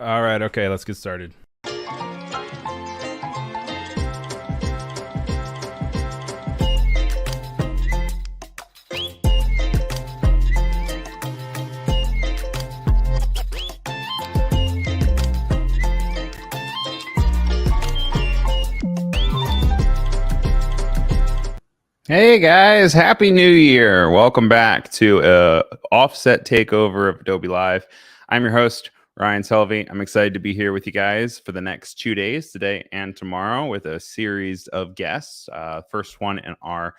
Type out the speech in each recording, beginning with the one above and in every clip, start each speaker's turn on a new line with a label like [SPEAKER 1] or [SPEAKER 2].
[SPEAKER 1] All right, okay, let's get started. Hey guys, happy new year. Welcome back to offset takeover of Adobe Live. I'm your host, Ryan Selvy. I'm excited to be here with you guys for the next 2 days, today and tomorrow, with a series of guests. First one in our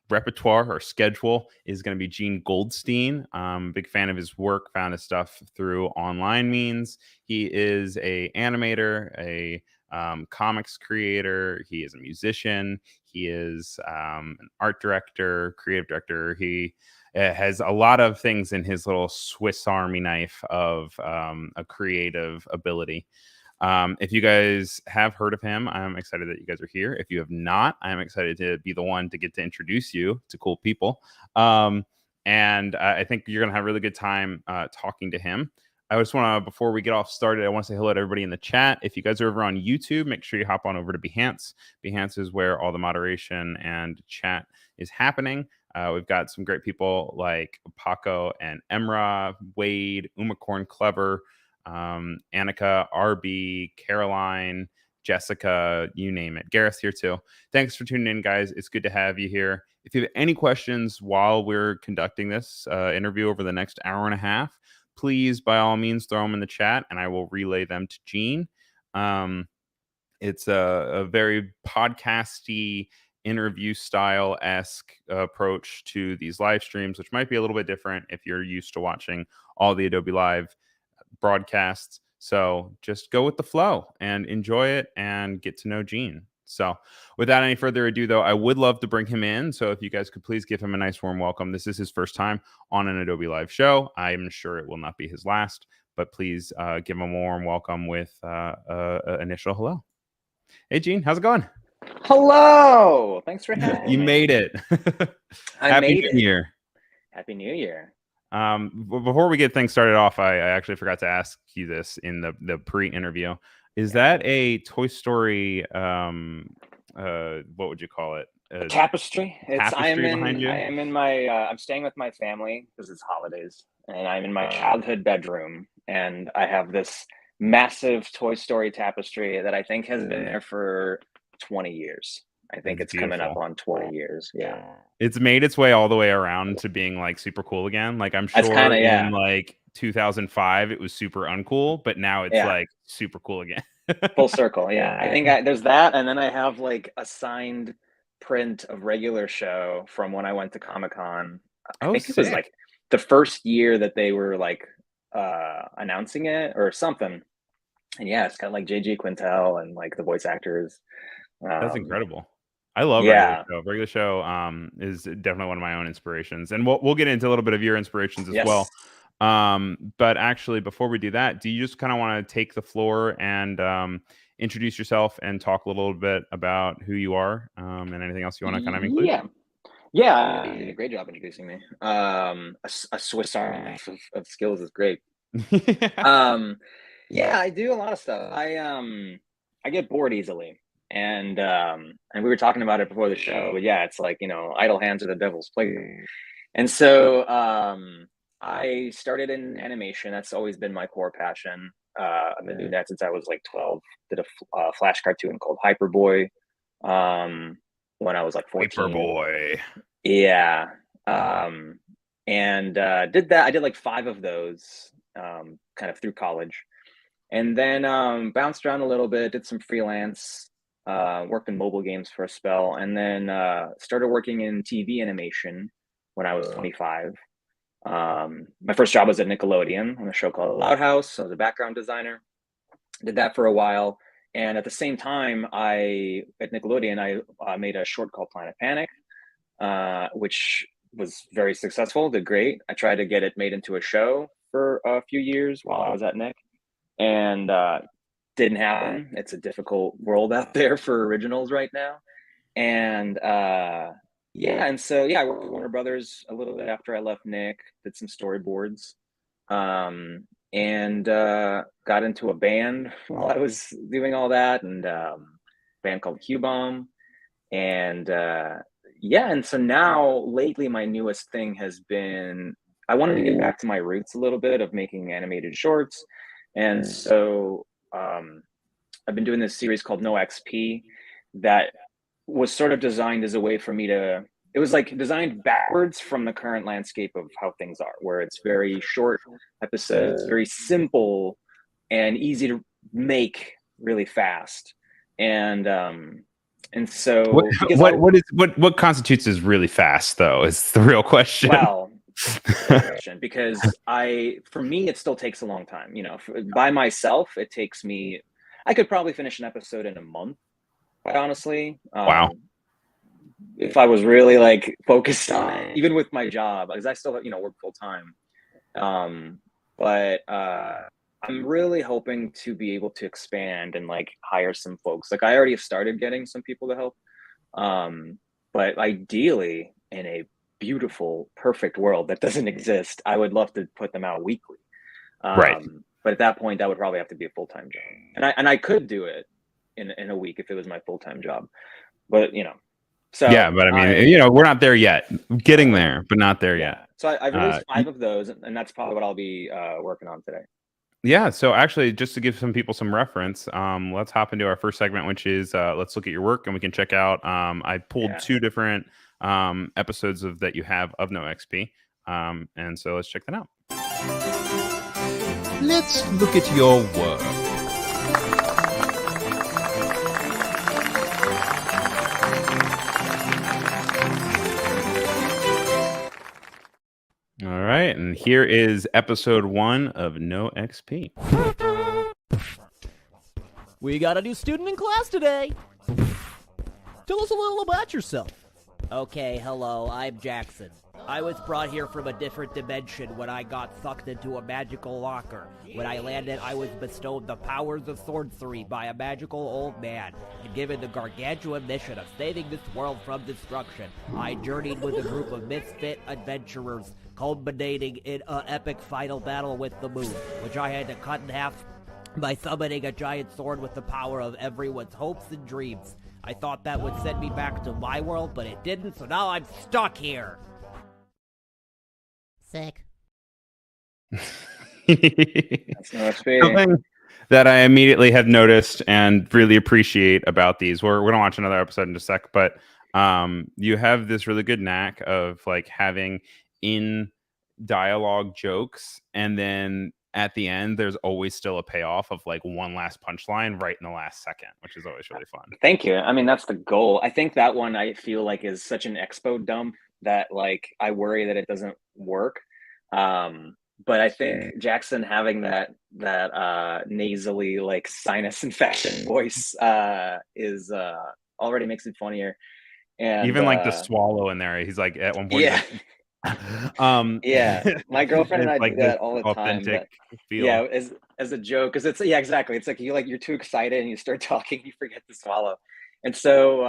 [SPEAKER 1] repertoire or schedule is going to be Gene Goldstein. Big fan of his work, found his stuff through online means. He is a animator, a comics creator. He is a musician. He is an art director, creative director. He has a lot of things in his little Swiss Army knife of a creative ability. If you guys have heard of him, I'm excited that you guys are here. If you have not, I'm excited to be the one to get to introduce you to cool people. And I think you're going to have a really good time talking to him. I just want to, before we get off started, I want to say hello to everybody in the chat. If you guys are over on YouTube, make sure you hop on over to Behance. Behance is where all the moderation and chat is happening. We've got some great people like Paco and Emra, Wade, Umacorn Clever, Annika, RB, Caroline, Jessica, you name it. Gareth's here too. Thanks for tuning in, guys. It's good to have you here. If you have any questions while we're conducting this interview over the next hour and a half, please, by all means, throw them in the chat and I will relay them to Gene. It's a very podcasty, interview style-esque approach to these live streams, which might be a little bit different if you're used to watching all the Adobe Live broadcasts. So just go with the flow and enjoy it and get to know Gene. So without any further ado, though, I would love to bring him in. So if you guys could please give him a nice warm welcome. This is his first time on an Adobe Live show. I'm sure it will not be his last, but please give him a warm welcome with initial hello. Hey, Gene, how's it going?
[SPEAKER 2] Hello. Thanks for having
[SPEAKER 1] You
[SPEAKER 2] me.
[SPEAKER 1] made it. Happy New Year.
[SPEAKER 2] Happy New Year.
[SPEAKER 1] Before we get things started off, I actually forgot to ask you this in the pre-interview. Is that a Toy Story? What would you call it?
[SPEAKER 2] A tapestry.
[SPEAKER 1] Tapestry behind you?
[SPEAKER 2] I'm staying with my family because it's holidays, and I'm in my childhood bedroom, and I have this massive Toy Story tapestry that I think has been there for 20 years. I think it's coming up on 20 years. Yeah.
[SPEAKER 1] It's made its way all the way around to being like super cool again. Like I'm
[SPEAKER 2] That's
[SPEAKER 1] sure
[SPEAKER 2] kinda,
[SPEAKER 1] in like 2005 it was super uncool, but now it's like super cool again.
[SPEAKER 2] Full circle. Yeah. I think there's that, and then I have like a signed print of regular show from when I went to Comic-Con. I think it was like the first year that they were like announcing it or something. And yeah, it's got like JG Quintel and like the voice actors.
[SPEAKER 1] That's incredible. I love regular show. Regular show is definitely one of my own inspirations, and we'll get into a little bit of your inspirations as well. But actually, before we do that, do you just kind of want to take the floor and introduce yourself and talk a little bit about who you are and anything else you want to kind of include?
[SPEAKER 2] Yeah, you did a great job introducing me. A Swiss Army of skills is great. Yeah, I do a lot of stuff. I get bored easily. And we were talking about it before the show, but yeah, it's like, idle hands are the devil's plaything. And so I started in animation. That's always been my core passion. I've been doing that since I was like 12. Did a flash cartoon called Hyperboy when I was like 14.
[SPEAKER 1] Hyperboy.
[SPEAKER 2] Yeah. And did that. I did like 5 of those kind of through college. And then bounced around a little bit, did some freelance, worked in mobile games for a spell, and then started working in TV animation when I was 25. My first job was at Nickelodeon on a show called Loud House. I was a background designer. Did that for a while. And at the same time, at Nickelodeon, I made a short called Planet Panic, which was very successful, did great. I tried to get it made into a show for a few years while I was at Nick, and didn't happen. It's a difficult world out there for originals right now. And and so I worked with Warner Brothers a little bit after I left Nick, did some storyboards. and got into a band while I was doing all that, and a band called Q-Bomb. And yeah, and so now lately my newest thing has been, I wanted to get back to my roots a little bit of making animated shorts. And so I've been doing this series called No XP that was sort of designed as a way for me to, it was like designed backwards from the current landscape of how things are, where it's very short episodes, very simple and easy to make really fast. And so because I,
[SPEAKER 1] What constitutes as really fast though is the real question.
[SPEAKER 2] well, question, because for me it still takes a long time, you know, by myself it takes me, I could probably finish an episode in a month, quite honestly.
[SPEAKER 1] Wow.
[SPEAKER 2] If I was really like focused on it, even with my job, because I still, you know, work full time. But I'm really hoping to be able to expand and like hire some folks. Like I already have started getting some people to help. But ideally, in a beautiful, perfect world that doesn't exist, I would love to put them out weekly.
[SPEAKER 1] Right.
[SPEAKER 2] But at that point, that would probably have to be a full-time job, and I could do it in a week if it was my full-time job. But you know, so
[SPEAKER 1] yeah, but I mean, you know, we're not there yet. Getting there, but not there yet.
[SPEAKER 2] So I released 5 of those, and that's probably what I'll be working on today.
[SPEAKER 1] Yeah, so actually, just to give some people some reference, let's hop into our first segment, which is let's look at your work, and we can check out. I pulled 2 different episodes of that you have of No XP, and so let's check that out. Let's look at your work. All right, and here is episode 1 of No XP.
[SPEAKER 3] We got a new student in class today. Tell us a little about yourself. Okay, hello, I'm Jackson. I was brought here from a different dimension when I got sucked into a magical locker. When I landed, I was bestowed the powers of sorcery by a magical old man and given the gargantuan mission of saving this world from destruction. I journeyed with a group of misfit adventurers, culminating in an epic final battle with the moon, which I had to cut in half by summoning a giant sword with the power of everyone's hopes and dreams. I thought that would send me back to my world, but it didn't, so now I'm stuck here.
[SPEAKER 4] Sick.
[SPEAKER 2] That's no XP.
[SPEAKER 1] Something that I immediately have noticed and really appreciate about these. We're gonna watch another episode in a sec, but you have this really good knack of like having in dialogue jokes, and then at the end there's always still a payoff of like one last punchline right in the last second, which is always really fun.
[SPEAKER 2] Thank you. I mean, that's the goal. I think that one I feel like is such an expo dump that like I worry that it doesn't work. But I think Jackson having that nasally like sinus infection voice is already makes it funnier. And
[SPEAKER 1] even like the swallow in there, he's like at one point,
[SPEAKER 2] yeah. Yeah, my girlfriend and I
[SPEAKER 1] like
[SPEAKER 2] do that all the time.
[SPEAKER 1] Feel.
[SPEAKER 2] Yeah, as a joke, because it's exactly. It's like you're too excited and you start talking, you forget to swallow. And so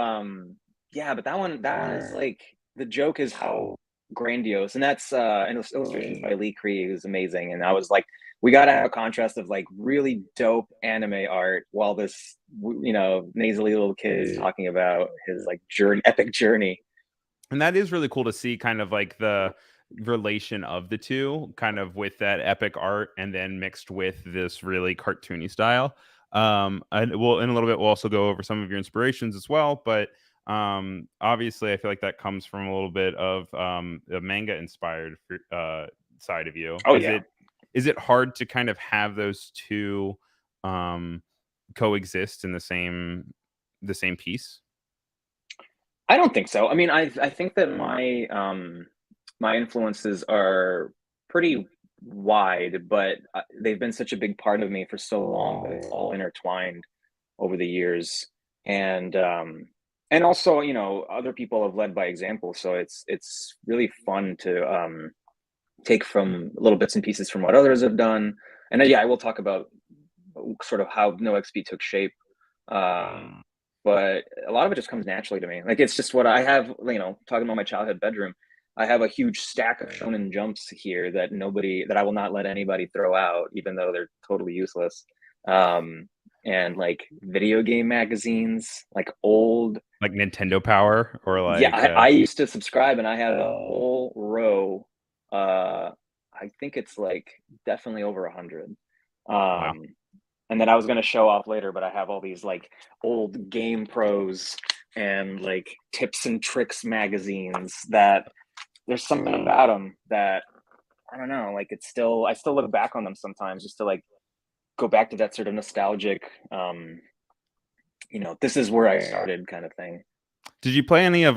[SPEAKER 2] yeah, but that one is like the joke is how grandiose, and that's an illustration by Lee Cree, who's amazing. And I was like, we got to have a contrast of like really dope anime art while this, you know, nasally little kid is talking about his like epic journey.
[SPEAKER 1] And that is really cool to see, kind of like the relation of the two, kind of with that epic art and then mixed with this really cartoony style. And we'll in a little bit we'll also go over some of your inspirations as well, but obviously I feel like that comes from a little bit of the manga inspired side of you. Is it hard to kind of have those two coexist in the same piece?
[SPEAKER 2] I don't think so. I mean, I think that my my influences are pretty wide, but they've been such a big part of me for so long that it's all intertwined over the years. And also, you know, other people have led by example, so it's really fun to take from little bits and pieces from what others have done. And yeah, I will talk about sort of how No XP took shape. But a lot of it just comes naturally to me. Like, it's just what I have, you know, talking about my childhood bedroom. I have a huge stack of shonen jumps here that I will not let anybody throw out, even though they're totally useless. And like video game magazines, like old,
[SPEAKER 1] Like Nintendo Power or
[SPEAKER 2] yeah,
[SPEAKER 1] like
[SPEAKER 2] I used to subscribe, and I had a whole row. I think it's like definitely over 100.
[SPEAKER 1] wow.
[SPEAKER 2] And then I was going to show off later, but I have all these like old Game Pros and like tips and tricks magazines that there's something about them that I don't know, like I still look back on them sometimes just to like go back to that sort of nostalgic, this is where I started kind of thing.
[SPEAKER 1] Did you play any of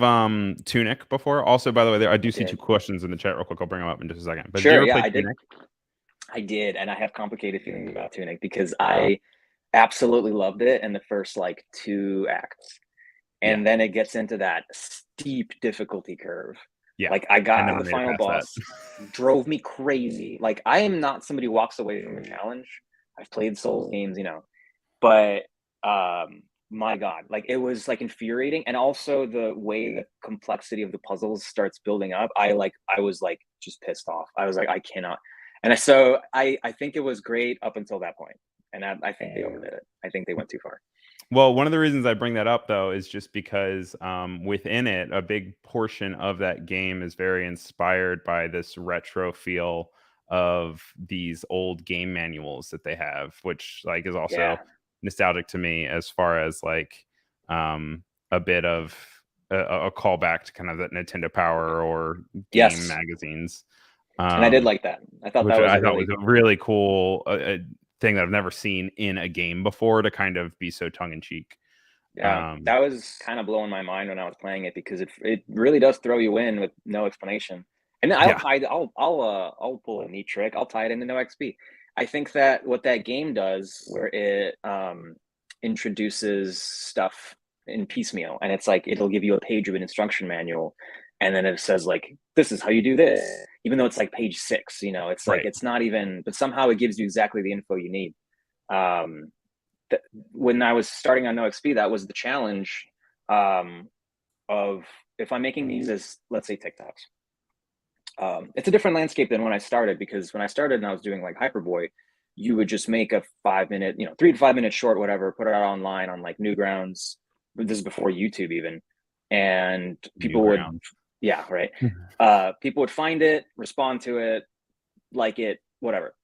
[SPEAKER 1] Tunic before? Also, by the way, I do see
[SPEAKER 2] did.
[SPEAKER 1] 2 questions in the chat real quick. I'll bring them up in just a second. But did you
[SPEAKER 2] Sure,
[SPEAKER 1] ever
[SPEAKER 2] yeah,
[SPEAKER 1] play
[SPEAKER 2] I did.
[SPEAKER 1] Tunic?
[SPEAKER 2] I did, and I have complicated feelings about Tunic because I absolutely loved it in the first like 2 acts. And then it gets into that steep difficulty curve.
[SPEAKER 1] Yeah.
[SPEAKER 2] Like I got
[SPEAKER 1] never
[SPEAKER 2] the
[SPEAKER 1] made it
[SPEAKER 2] final
[SPEAKER 1] past that.
[SPEAKER 2] boss, drove me crazy. Like I am not somebody who walks away from a challenge. I've played Souls games, but my God, like it was like infuriating. And also the way the complexity of the puzzles starts building up, I was like just pissed off. I was like, I cannot. And so I think it was great up until that point. And I think they overdid it. I think they went too far.
[SPEAKER 1] Well, one of the reasons I bring that up, though, is just because within it, a big portion of that game is very inspired by this retro feel of these old game manuals that they have, which like is also nostalgic to me as far as like a bit of a callback to kind of that Nintendo Power or game magazines.
[SPEAKER 2] And I did like that. I thought
[SPEAKER 1] which
[SPEAKER 2] that was
[SPEAKER 1] I thought was a really cool thing that I've never seen in a game before to kind of be so tongue in cheek.
[SPEAKER 2] Yeah, that was kind of blowing my mind when I was playing it because it really does throw you in with no explanation. And I'll pull a neat trick. I'll tie it into no XP. I think that what that game does, where it introduces stuff in piecemeal, and it's like it'll give you a page of an instruction manual, and then it says like this is how you do this, even though it's like page 6. It's like it's not even, but somehow it gives you exactly the info you need. When I was starting on no XP, that was the challenge of if I'm making these as, let's say, TikToks. It's a different landscape than when I started, because when I started and I was doing like Hyperboy, you would just make a 5-minute, 3 to 5 minute short, whatever, put it out online on like Newgrounds. This is before YouTube even. And people would, people would find it, respond to it, like it, whatever.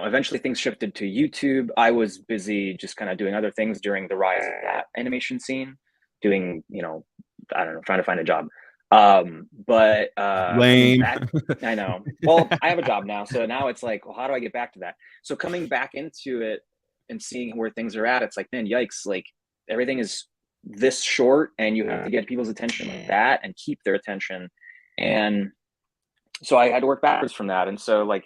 [SPEAKER 2] Eventually things shifted to YouTube. I was busy just kind of doing other things during the rise of that animation scene, doing, I don't know, trying to find a job.
[SPEAKER 1] Lame.
[SPEAKER 2] I know. Well, I have a job now. So now it's like, well, how do I get back to that? So coming back into it and seeing where things are at, it's like, man, yikes, like everything is this short and you have to get people's attention like that and keep their attention. And so I had to work backwards from that. And so like,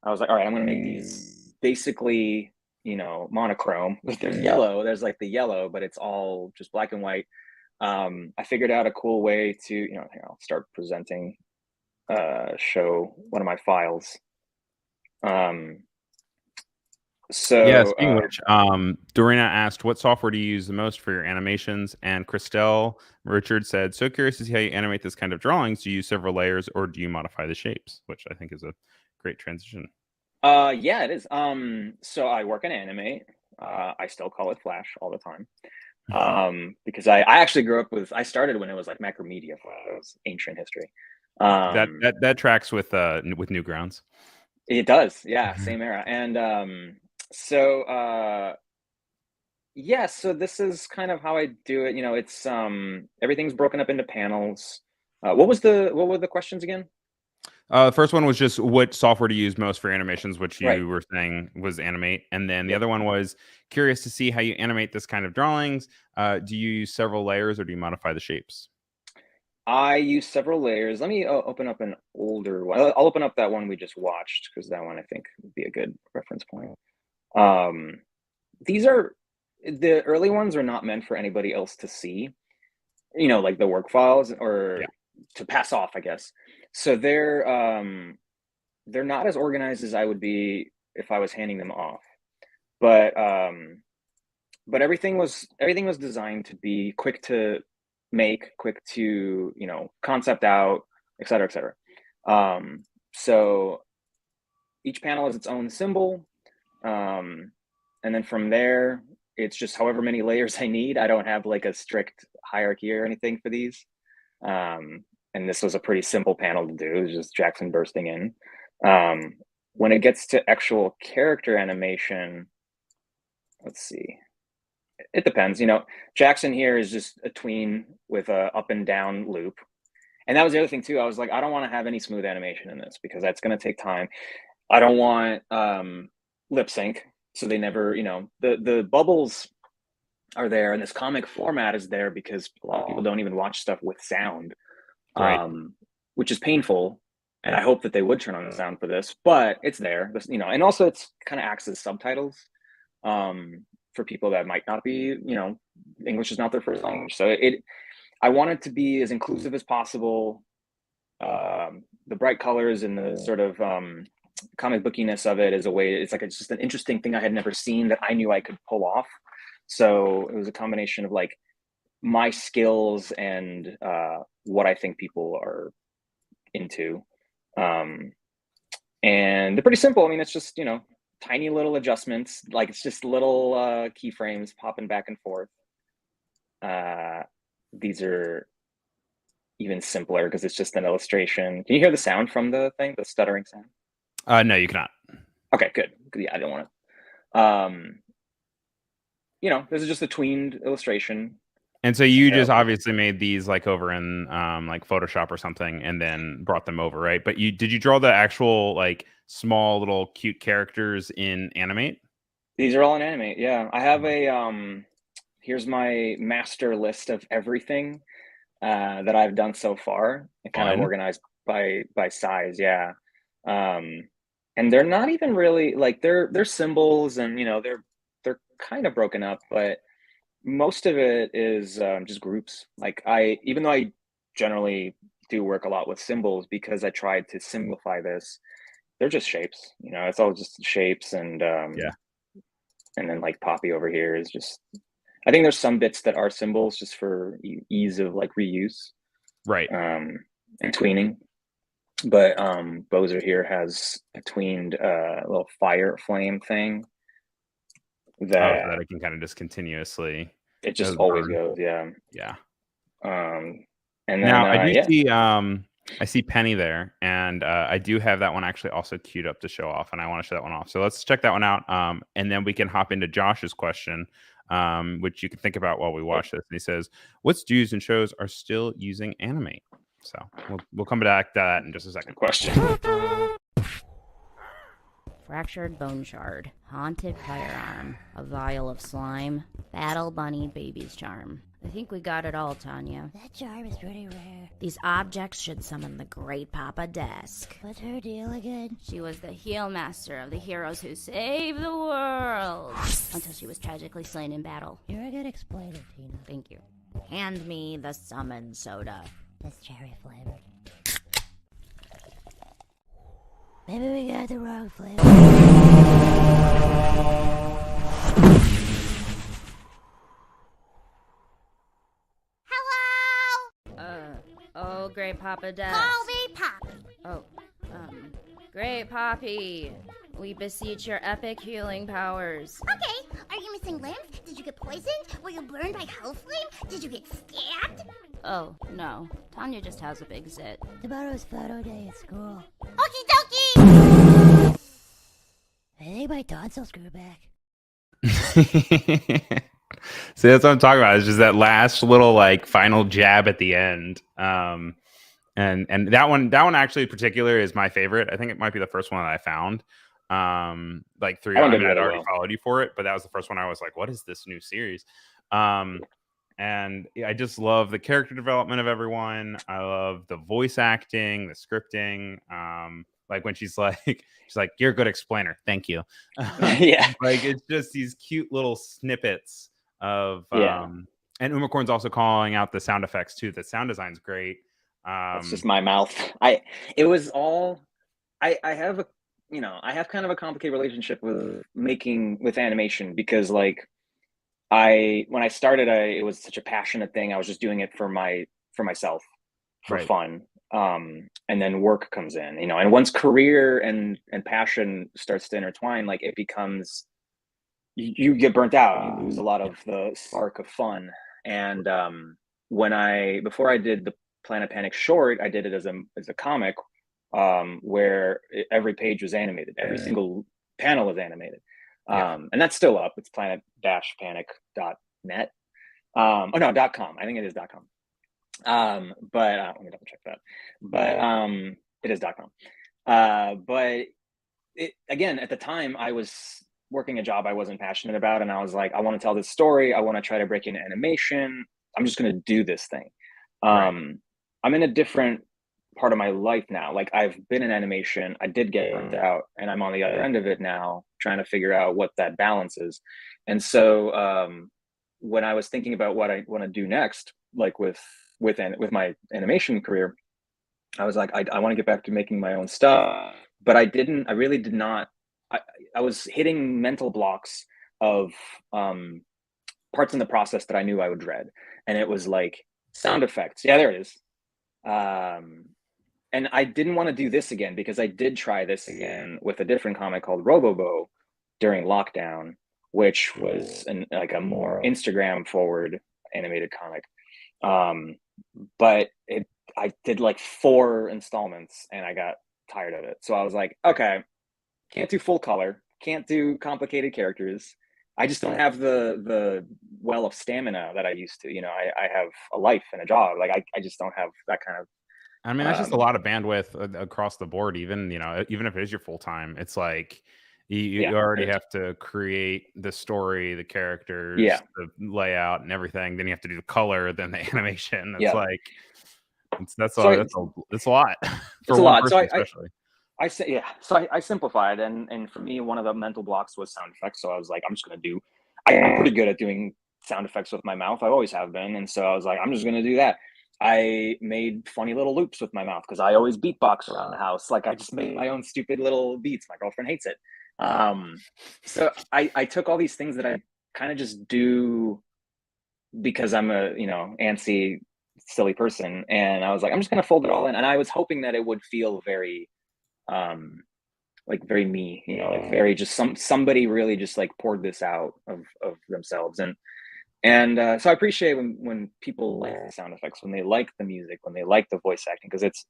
[SPEAKER 2] I was like, all right, I'm going to make these basically, monochrome. There's yellow. There's like the yellow, but it's all just black and white. I figured out a cool way to, here, I'll start presenting, show one of my files.
[SPEAKER 1] Speaking of which, Dorina asked, what software do you use the most for your animations? And Christelle Richard said, so curious to see how you animate this kind of drawings. Do you use several layers or do you modify the shapes? Which I think is a great transition.
[SPEAKER 2] Yeah, it is. So I work in Animate. I still call it Flash all the time. Because I actually grew up I started when it was like Macromedia Flash. It was ancient history.
[SPEAKER 1] That tracks with Newgrounds.
[SPEAKER 2] It does, yeah, same era. And so this is kind of how I do it. It's everything's broken up into panels. What were the questions again?
[SPEAKER 1] The first one was just what software to use most for animations, which you were saying was Animate. And then the other one was curious to see how you animate this kind of drawings. Do you use several layers or do you modify the shapes?
[SPEAKER 2] I use several layers. Let me open up an older one. I'll open up that one we just watched because that one I think would be a good reference point. These are the early ones are not meant for anybody else to see, like the work files or to pass off, I guess. So they're not as organized as I would be if I was handing them off. But everything was designed to be quick to make, quick to, concept out, et cetera, et cetera. So each panel has its own symbol. And then from there, it's just however many layers I need. I don't have like a strict hierarchy or anything for these. And this was a pretty simple panel to do. It was just Jackson bursting in. When it gets to actual character animation, let's see. It depends. Jackson here is just a tween with a up and down loop. And that was the other thing too. I was like, I don't want to have any smooth animation in this because that's going to take time. I don't want lip sync. So they never, the bubbles are there, and this comic format is there because a lot of people don't even watch stuff with sound,
[SPEAKER 1] Right.
[SPEAKER 2] which is painful. And I hope that they would turn on the sound for this, but it's there, and also it's kind of acts as subtitles for people that might not be, English is not their first language. So I want it to be as inclusive as possible. The bright colors and the sort of comic bookiness of it is a way, it's just an interesting thing I had never seen that I knew I could pull off. So it was a combination of like my skills and what I think people are into. And they're pretty simple. I mean, it's just, tiny little adjustments. Like it's just little keyframes popping back and forth. These are even simpler because it's just an illustration. Can you hear the sound from the thing, the stuttering sound?
[SPEAKER 1] No, you cannot.
[SPEAKER 2] Okay, good. Yeah, I don't want to. This is just a tweened illustration.
[SPEAKER 1] And so you just obviously made these like over in like Photoshop or something and then brought them over, right? But did you draw the actual like small little cute characters in Animate?
[SPEAKER 2] These are all in Animate, yeah. I have a here's my master list of everything that I've done so far. And kind of organized by size, yeah. And they're not even really like they're symbols, and they're kind of broken up, but most of it is just groups. Like even though I generally do work a lot with symbols because I tried to simplify this, they're just shapes. It's all just shapes, and
[SPEAKER 1] yeah.
[SPEAKER 2] And then like Poppy over here is just. I think there's some bits that are symbols just for ease of like reuse,
[SPEAKER 1] right?
[SPEAKER 2] And tweening. But Bowser here has a tweened little fire flame thing that
[SPEAKER 1] I can kind of just continuously.
[SPEAKER 2] It just always goes, yeah.
[SPEAKER 1] Yeah.
[SPEAKER 2] And then
[SPEAKER 1] now I do see I see Penny there, and I do have that one actually also queued up to show off, and I want to show that one off. So let's check that one out, and then we can hop into Josh's question, which you can think about while we watch this. And he says, "What studios and shows are still using Animate?" So we'll come back to that in just a second.
[SPEAKER 2] Question.
[SPEAKER 4] Fractured bone shard, haunted firearm, a vial of slime, battle bunny baby's charm. I think we got it all, Tanya.
[SPEAKER 5] That charm is pretty rare.
[SPEAKER 4] These objects should summon the great Papa Desk.
[SPEAKER 5] What's her deal again?
[SPEAKER 4] She was the heel master of the heroes who saved the world. Until she was tragically slain in battle.
[SPEAKER 5] You're a good explainer, Tina.
[SPEAKER 4] Thank you. Hand me the summon soda.
[SPEAKER 5] That's cherry flavored. Maybe we got the wrong flavor.
[SPEAKER 4] Oh, great Papa Desk.
[SPEAKER 5] Call me Poppy.
[SPEAKER 4] Oh, great Poppy. We beseech your epic healing powers.
[SPEAKER 5] Okay, are you missing limbs? Did you get poisoned? Were you burned by hell flame? Did you get stabbed?
[SPEAKER 4] Oh, no. Tanya just has a big zit.
[SPEAKER 5] Tomorrow's photo day at school.
[SPEAKER 4] Okie dokie!
[SPEAKER 5] I think my tonsils grew back.
[SPEAKER 1] See, that's what I'm talking about. It's just that last little like final jab at the end. And that one actually in particular is my favorite. I think it might be the first one that I found. Like through, I mean, I'd already followed you for it, but that was the first one I was like, what is this new series? And I just love the character development of everyone. I love the voice acting, the scripting. Like when she's like, you're a good explainer. Thank you.
[SPEAKER 2] Yeah.
[SPEAKER 1] Like it's just these cute little snippets of, and Umacorn's also calling out the sound effects too. The sound design's great.
[SPEAKER 2] It's just my mouth. I have a, I have kind of a complicated relationship with animation because like, when I started, it was such a passionate thing. I was just doing it for myself, for
[SPEAKER 1] Right.
[SPEAKER 2] fun. And then work comes in, and once career and passion starts to intertwine, like it becomes, you get burnt out, you lose a lot of the spark of fun. And before I did the Planet Panic short, I did it as a comic, where every page was animated, every single panel was animated. And that's still up. It's planet-panic.net. Oh no, .com. I think it is .com. But let me double check that. But it is .com. But again, at the time, I was working a job I wasn't passionate about, and I was like, I want to tell this story. I want to try to break into animation. I'm just going to do this thing. I'm in a different part of my life now. Like, I've been in animation. I did get burnt out, and I'm on the other end of it now, trying to figure out what that balance is. And so when I was thinking about what I want to do next, like with my animation career, I was like, I want to get back to making my own stuff. But I really did not. I was hitting mental blocks of parts in the process that I knew I would dread. And it was like sound effects. Yeah, there it is. And I didn't want to do this again, because I did try this again with a different comic called Robobo during lockdown, which was like a more Instagram forward animated comic. But I did like 4 installments and I got tired of it. So I was like, okay, can't do full color, can't do complicated characters. I just don't have the well of stamina that I used to. I have a life and a job. Like I just don't have that kind of.
[SPEAKER 1] I mean, that's just a lot of bandwidth across the board. Even even if it is your full time, it's like you already have to create the story, the characters, the layout, and everything. Then you have to do the color, then the animation. It's like that's a lot for one person, especially.
[SPEAKER 2] So I simplified, and for me, one of the mental blocks was sound effects. So I was like, I'm pretty good at doing sound effects with my mouth. I always have been, and so I was like, I'm just gonna do that. I made funny little loops with my mouth because I always beatbox around the house. Like, I just made my own stupid little beats. My girlfriend hates it. So I took all these things that I kind of just do because I'm a antsy, silly person, and I was like, I'm just gonna fold it all in. And I was hoping that it would feel very like very me, like very just somebody really just like poured this out of themselves. And so I appreciate when people like the sound effects, when they like the music, when they like the voice acting, because it's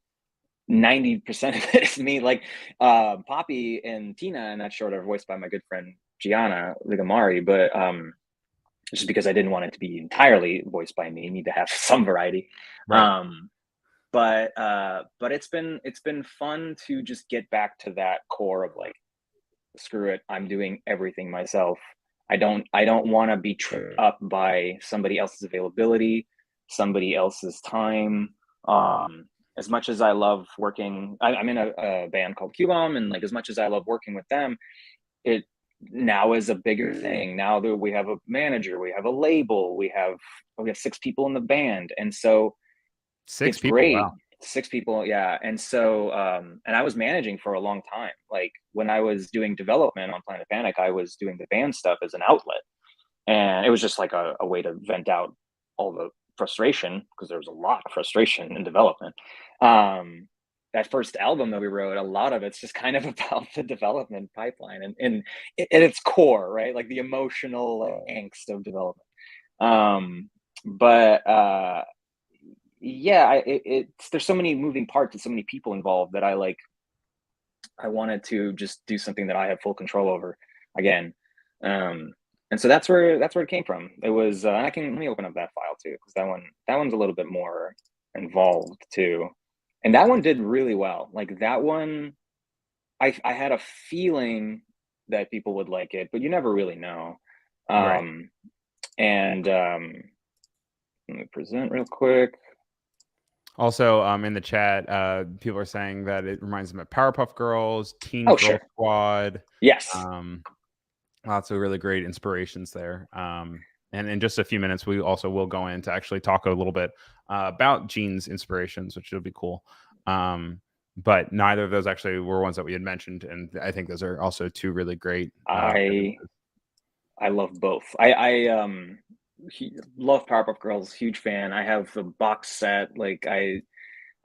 [SPEAKER 2] 90% of it is me. Like Poppy and Tina in that short are voiced by my good friend Gianna Ligamari, but just because I didn't want it to be entirely voiced by me, I need to have some variety. Right. But it's been fun to just get back to that core of like, screw it, I'm doing everything myself. I don't want to be tripped up by somebody else's availability, somebody else's time. As much as I love working, I'm in a band called Q-Bomb, and like as much as I love working with them, it now is a bigger thing. Now that we have a manager, we have a label, we have 6 people in the band, and so
[SPEAKER 1] 6 people,
[SPEAKER 2] great.
[SPEAKER 1] wow.
[SPEAKER 2] 6 people, yeah. And so and I was managing for a long time. Like when I was doing development on Planet Panic, I was doing the band stuff as an outlet, and it was just like a way to vent out all the frustration, because there was a lot of frustration in development. That first album that we wrote, a lot of it's just kind of about the development pipeline and at its core, right? Like the emotional angst of development. But yeah, there's so many moving parts and so many people involved that I wanted to just do something that I have full control over again. And so that's where it came from. It was let me open up that file too, because that one's a little bit more involved too. And that one did really well. Like that one, I had a feeling that people would like it, but you never really know.
[SPEAKER 1] Right.
[SPEAKER 2] And let me present real quick.
[SPEAKER 1] Also, in the chat, people are saying that it reminds them of Powerpuff Girls, Teen Girl Squad.
[SPEAKER 2] Yes.
[SPEAKER 1] Lots of really great inspirations there. And in just a few minutes, we also will go in to actually talk a little bit about Gene's inspirations, which will be cool. But neither of those actually were ones that we had mentioned, and I think those are also 2 really great.
[SPEAKER 2] I I love both. Love Powerpuff Girls, huge fan. I have the box set. Like I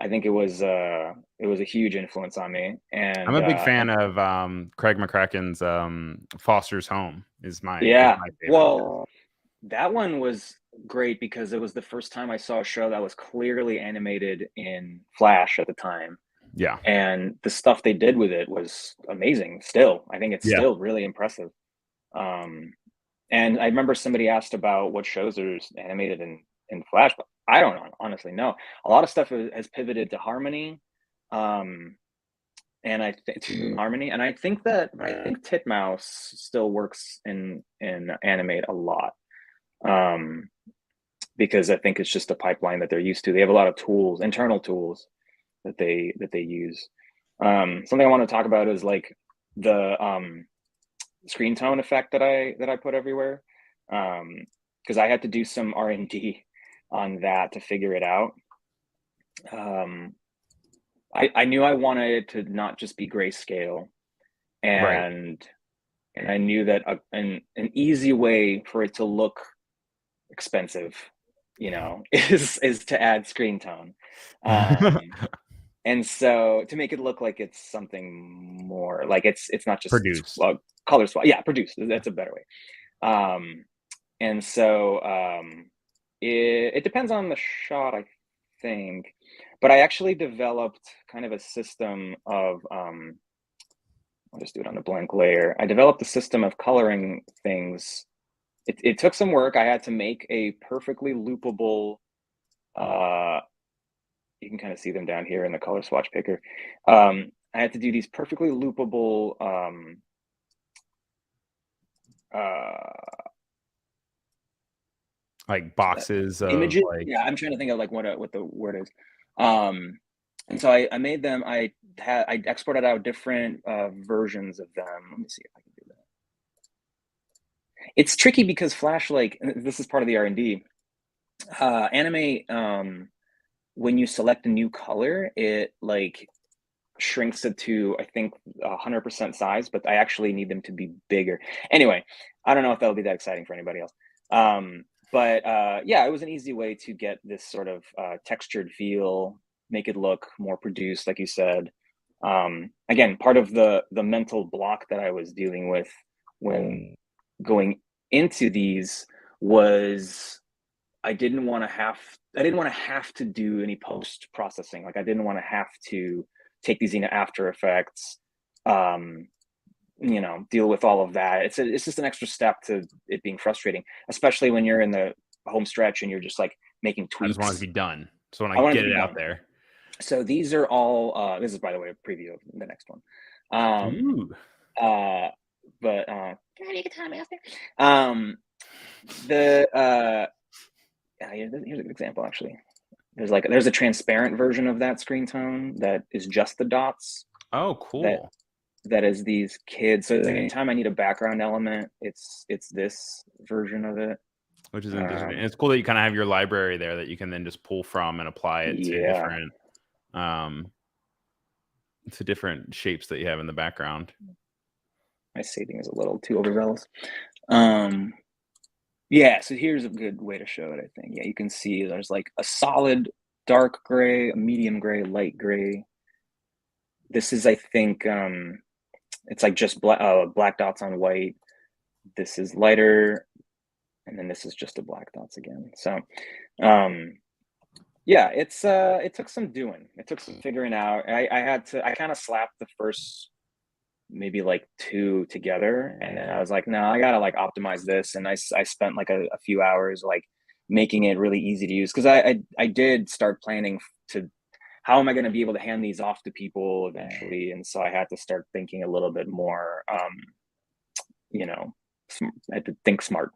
[SPEAKER 2] think it was a huge influence on me.
[SPEAKER 1] I'm
[SPEAKER 2] And
[SPEAKER 1] a big fan of Craig McCracken's Foster's Home is
[SPEAKER 2] yeah,
[SPEAKER 1] my favorite.
[SPEAKER 2] well, that one was great because it was the first time I saw a show that was clearly animated in Flash at the time.
[SPEAKER 1] Yeah.
[SPEAKER 2] And the stuff they did with it was amazing still. I think it's
[SPEAKER 1] Yeah.
[SPEAKER 2] still really impressive. And I remember somebody asked about what shows are animated in Flash, but I don't honestly know. A lot of stuff has pivoted to Harmony, and I think Harmony, and I think Titmouse still works in Animate a lot, because I think it's just a pipeline that they're used to. They have a lot of tools, internal tools that they use. Something I want to talk about is like the Screentone effect that I put everywhere, because I had to do some R&D on that to figure it out. I knew I wanted it to not just be grayscale, and I knew that an easy way for it to look expensive, is to add Screentone. And so to make it look like it's something more, like it's not just
[SPEAKER 1] Produced.
[SPEAKER 2] Color swap. Yeah, produced. That's a better way. And so it depends on the shot, I think. But I actually developed kind of a system of I'll just do it on a blank layer. I developed a system of coloring things. It took some work. I had to make a perfectly loopable, you can kind of see them down here in the color swatch picker. I had to do these perfectly loopable
[SPEAKER 1] like boxes of
[SPEAKER 2] images.
[SPEAKER 1] like,
[SPEAKER 2] Yeah, I'm trying to think of like what the word is. And so I made them. I exported out different versions of them. Let me see if I can do that. It's tricky because Flash, like, this is part of the R&D. Animate, when you select a new color, it like shrinks it to, I think, 100% size, but I actually need them to be bigger. Anyway, I don't know if that'll be that exciting for anybody else. But yeah, it was an easy way to get this sort of textured feel, make it look more produced, like you said. Again, part of the mental block that I was dealing with when going into these was I didn't want to have to do any post processing. Like I didn't want to have to take these into After Effects, deal with all of that. It's just an extra step to it being frustrating, especially when you're in the home stretch and you're just like making tweaks.
[SPEAKER 1] I just want it to be done. So when
[SPEAKER 2] I
[SPEAKER 1] I
[SPEAKER 2] want it
[SPEAKER 1] get
[SPEAKER 2] to be
[SPEAKER 1] it out
[SPEAKER 2] done.
[SPEAKER 1] there.
[SPEAKER 2] So these are all, this is, by the way, a preview of the next one.
[SPEAKER 1] Ooh.
[SPEAKER 2] But can I make a time after? Here's a good example, actually. There's a transparent version of that Screentone that is just the dots.
[SPEAKER 1] Oh, cool.
[SPEAKER 2] That is these kids. So anytime I need a background element, it's this version of it.
[SPEAKER 1] Which is interesting. And it's cool that you kind of have your library there that you can then just pull from and apply it to different shapes that you have in the background.
[SPEAKER 2] My shading is a little too overzealous. Yeah, so here's a good way to show it, I think. Yeah, you can see there's like a solid dark gray, a medium gray, light gray. This is, I think, it's like just black dots on white. This is lighter, and then this is just a black dots again. So, yeah, it took some doing. It took some figuring out. I kind of slapped the first maybe like 2 together, and then I was like, no, I gotta like optimize this. And I spent like a few hours like making it really easy to use, because I did start planning to how am I going to be able to hand these off to people eventually, and so I had to start thinking a little bit more, I had to think smart.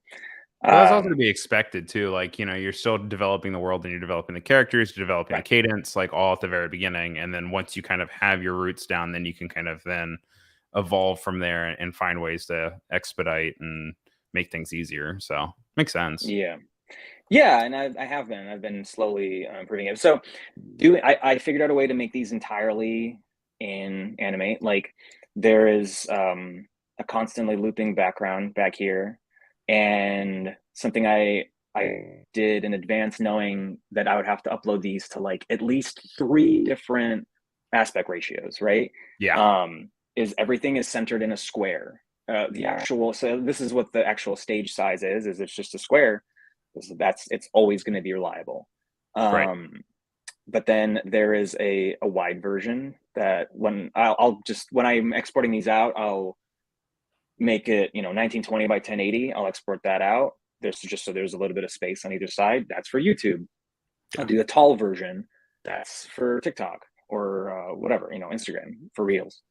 [SPEAKER 1] Well, that's also to be expected too. Like, you're still developing the world and you're developing the characters, you're developing the cadence, like all at the very beginning. And then once you kind of have your roots down, then you can kind of then evolve from there and find ways to expedite and make things easier. So makes sense.
[SPEAKER 2] Yeah, and I've been slowly improving it. So I figured out a way to make these entirely in Animate. Like there is a constantly looping background back here. and something I did in advance, knowing that I would have to upload these to like at least 3 different aspect ratios, right?
[SPEAKER 1] Yeah.
[SPEAKER 2] Is everything is centered in a square. The actual, so this is what the actual stage size is it's just a square. It's always going to be reliable.
[SPEAKER 1] Right.
[SPEAKER 2] But then there is a wide version that when when I'm exporting these out, I'll make it, 1920 by 1080. I'll export that out. There's just so there's a little bit of space on either side. That's for YouTube. I'll do the tall version. That's for TikTok or whatever, Instagram for Reels.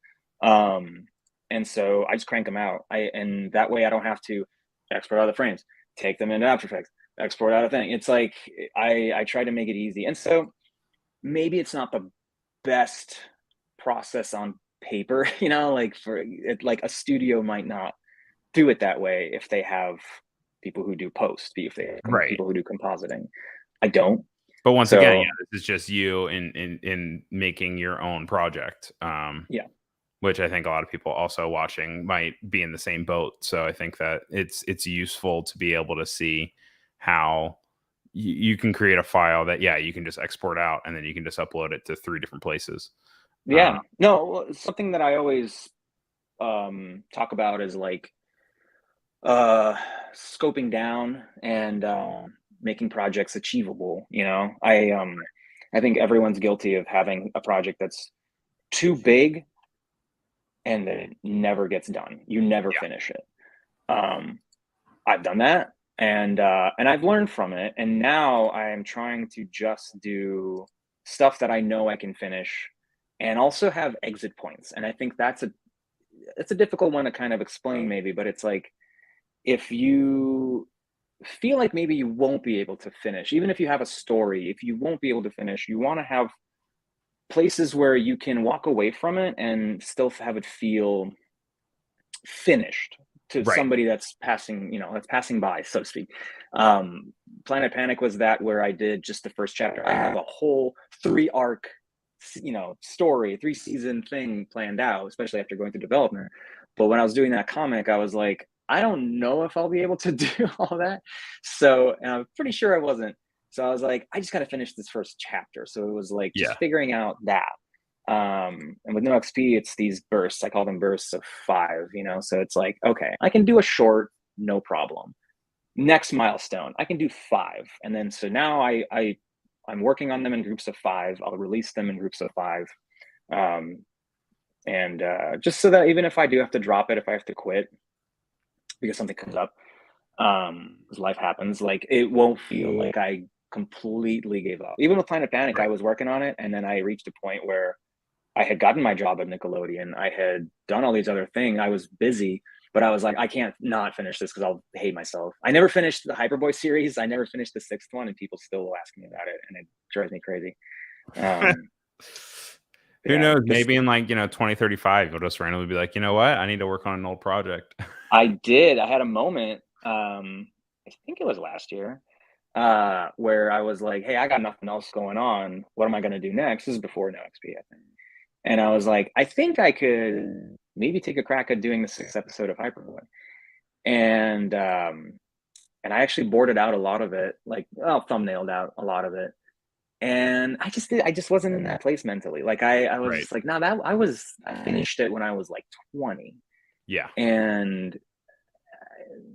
[SPEAKER 2] And so I just crank them out. And that way I don't have to export out the frames, take them into After Effects, export out a thing. It's like I try to make it easy. And so maybe it's not the best process on paper, like like a studio might not do it that way if they have people who do post, if they have
[SPEAKER 1] Right.
[SPEAKER 2] people who do compositing. I don't.
[SPEAKER 1] But once again, yeah, this is just you in making your own project.
[SPEAKER 2] Yeah.
[SPEAKER 1] Which I think a lot of people also watching might be in the same boat. So I think that it's useful to be able to see how you can create a file that, yeah, you can just export out and then you can just upload it to 3 different places.
[SPEAKER 2] Yeah. No, something that I always talk about is like scoping down and making projects achievable. I think everyone's guilty of having a project that's too big and then it never gets done. You never finish it. I've done that, and I've learned from it, and now I am trying to just do stuff that I know I can finish, and also have exit points. And I think it's a difficult one to kind of explain, maybe, but it's like if you feel like maybe you won't be able to finish, even if you have a story, if you won't be able to finish, you want to have places where you can walk away from it and still have it feel finished to somebody that's passing by, so to speak. Planet Panic was that, where I did just the first chapter. I have a whole 3-arc, story, 3-season thing planned out, especially after going through development. But when I was doing that comic, I was like, I don't know if I'll be able to do all that. So, and I'm pretty sure I wasn't. So I was like, I just got to finish this first chapter. So it was like just figuring out that. And with no XP, it's these bursts. I call them bursts of 5, so it's like, okay, I can do a short, no problem. Next milestone, I can do 5. And then, so now I'm working on them in groups of 5. I'll release them in groups of 5. And just so that even if I do have to drop it, if I have to quit because something comes up, life happens, like it won't feel like I completely gave up. Even with Planet Panic, I was working on it, and then I reached a point where I had gotten my job at Nickelodeon. I had done all these other things. I was busy, but I was like, I can't not finish this because I'll hate myself. I never finished the Hyperboy series. I never finished the 6th one, and people still will ask me about it, and it drives me crazy.
[SPEAKER 1] Who knows? Maybe in 2035, you'll just randomly be like, you know what? I need to work on an old project.
[SPEAKER 2] I did. I had a moment. I think it was last year, where I was like, hey, I got nothing else going on. What am I going to do next? This is before No XP, I think. And I was like, I think I could maybe take a crack at doing the 6th episode of Hyperboy. And I actually boarded out a lot of it, thumbnailed out a lot of it. And I just wasn't in that place mentally. Like I was just like, no, I finished it when I was like 20.
[SPEAKER 1] Yeah.
[SPEAKER 2] And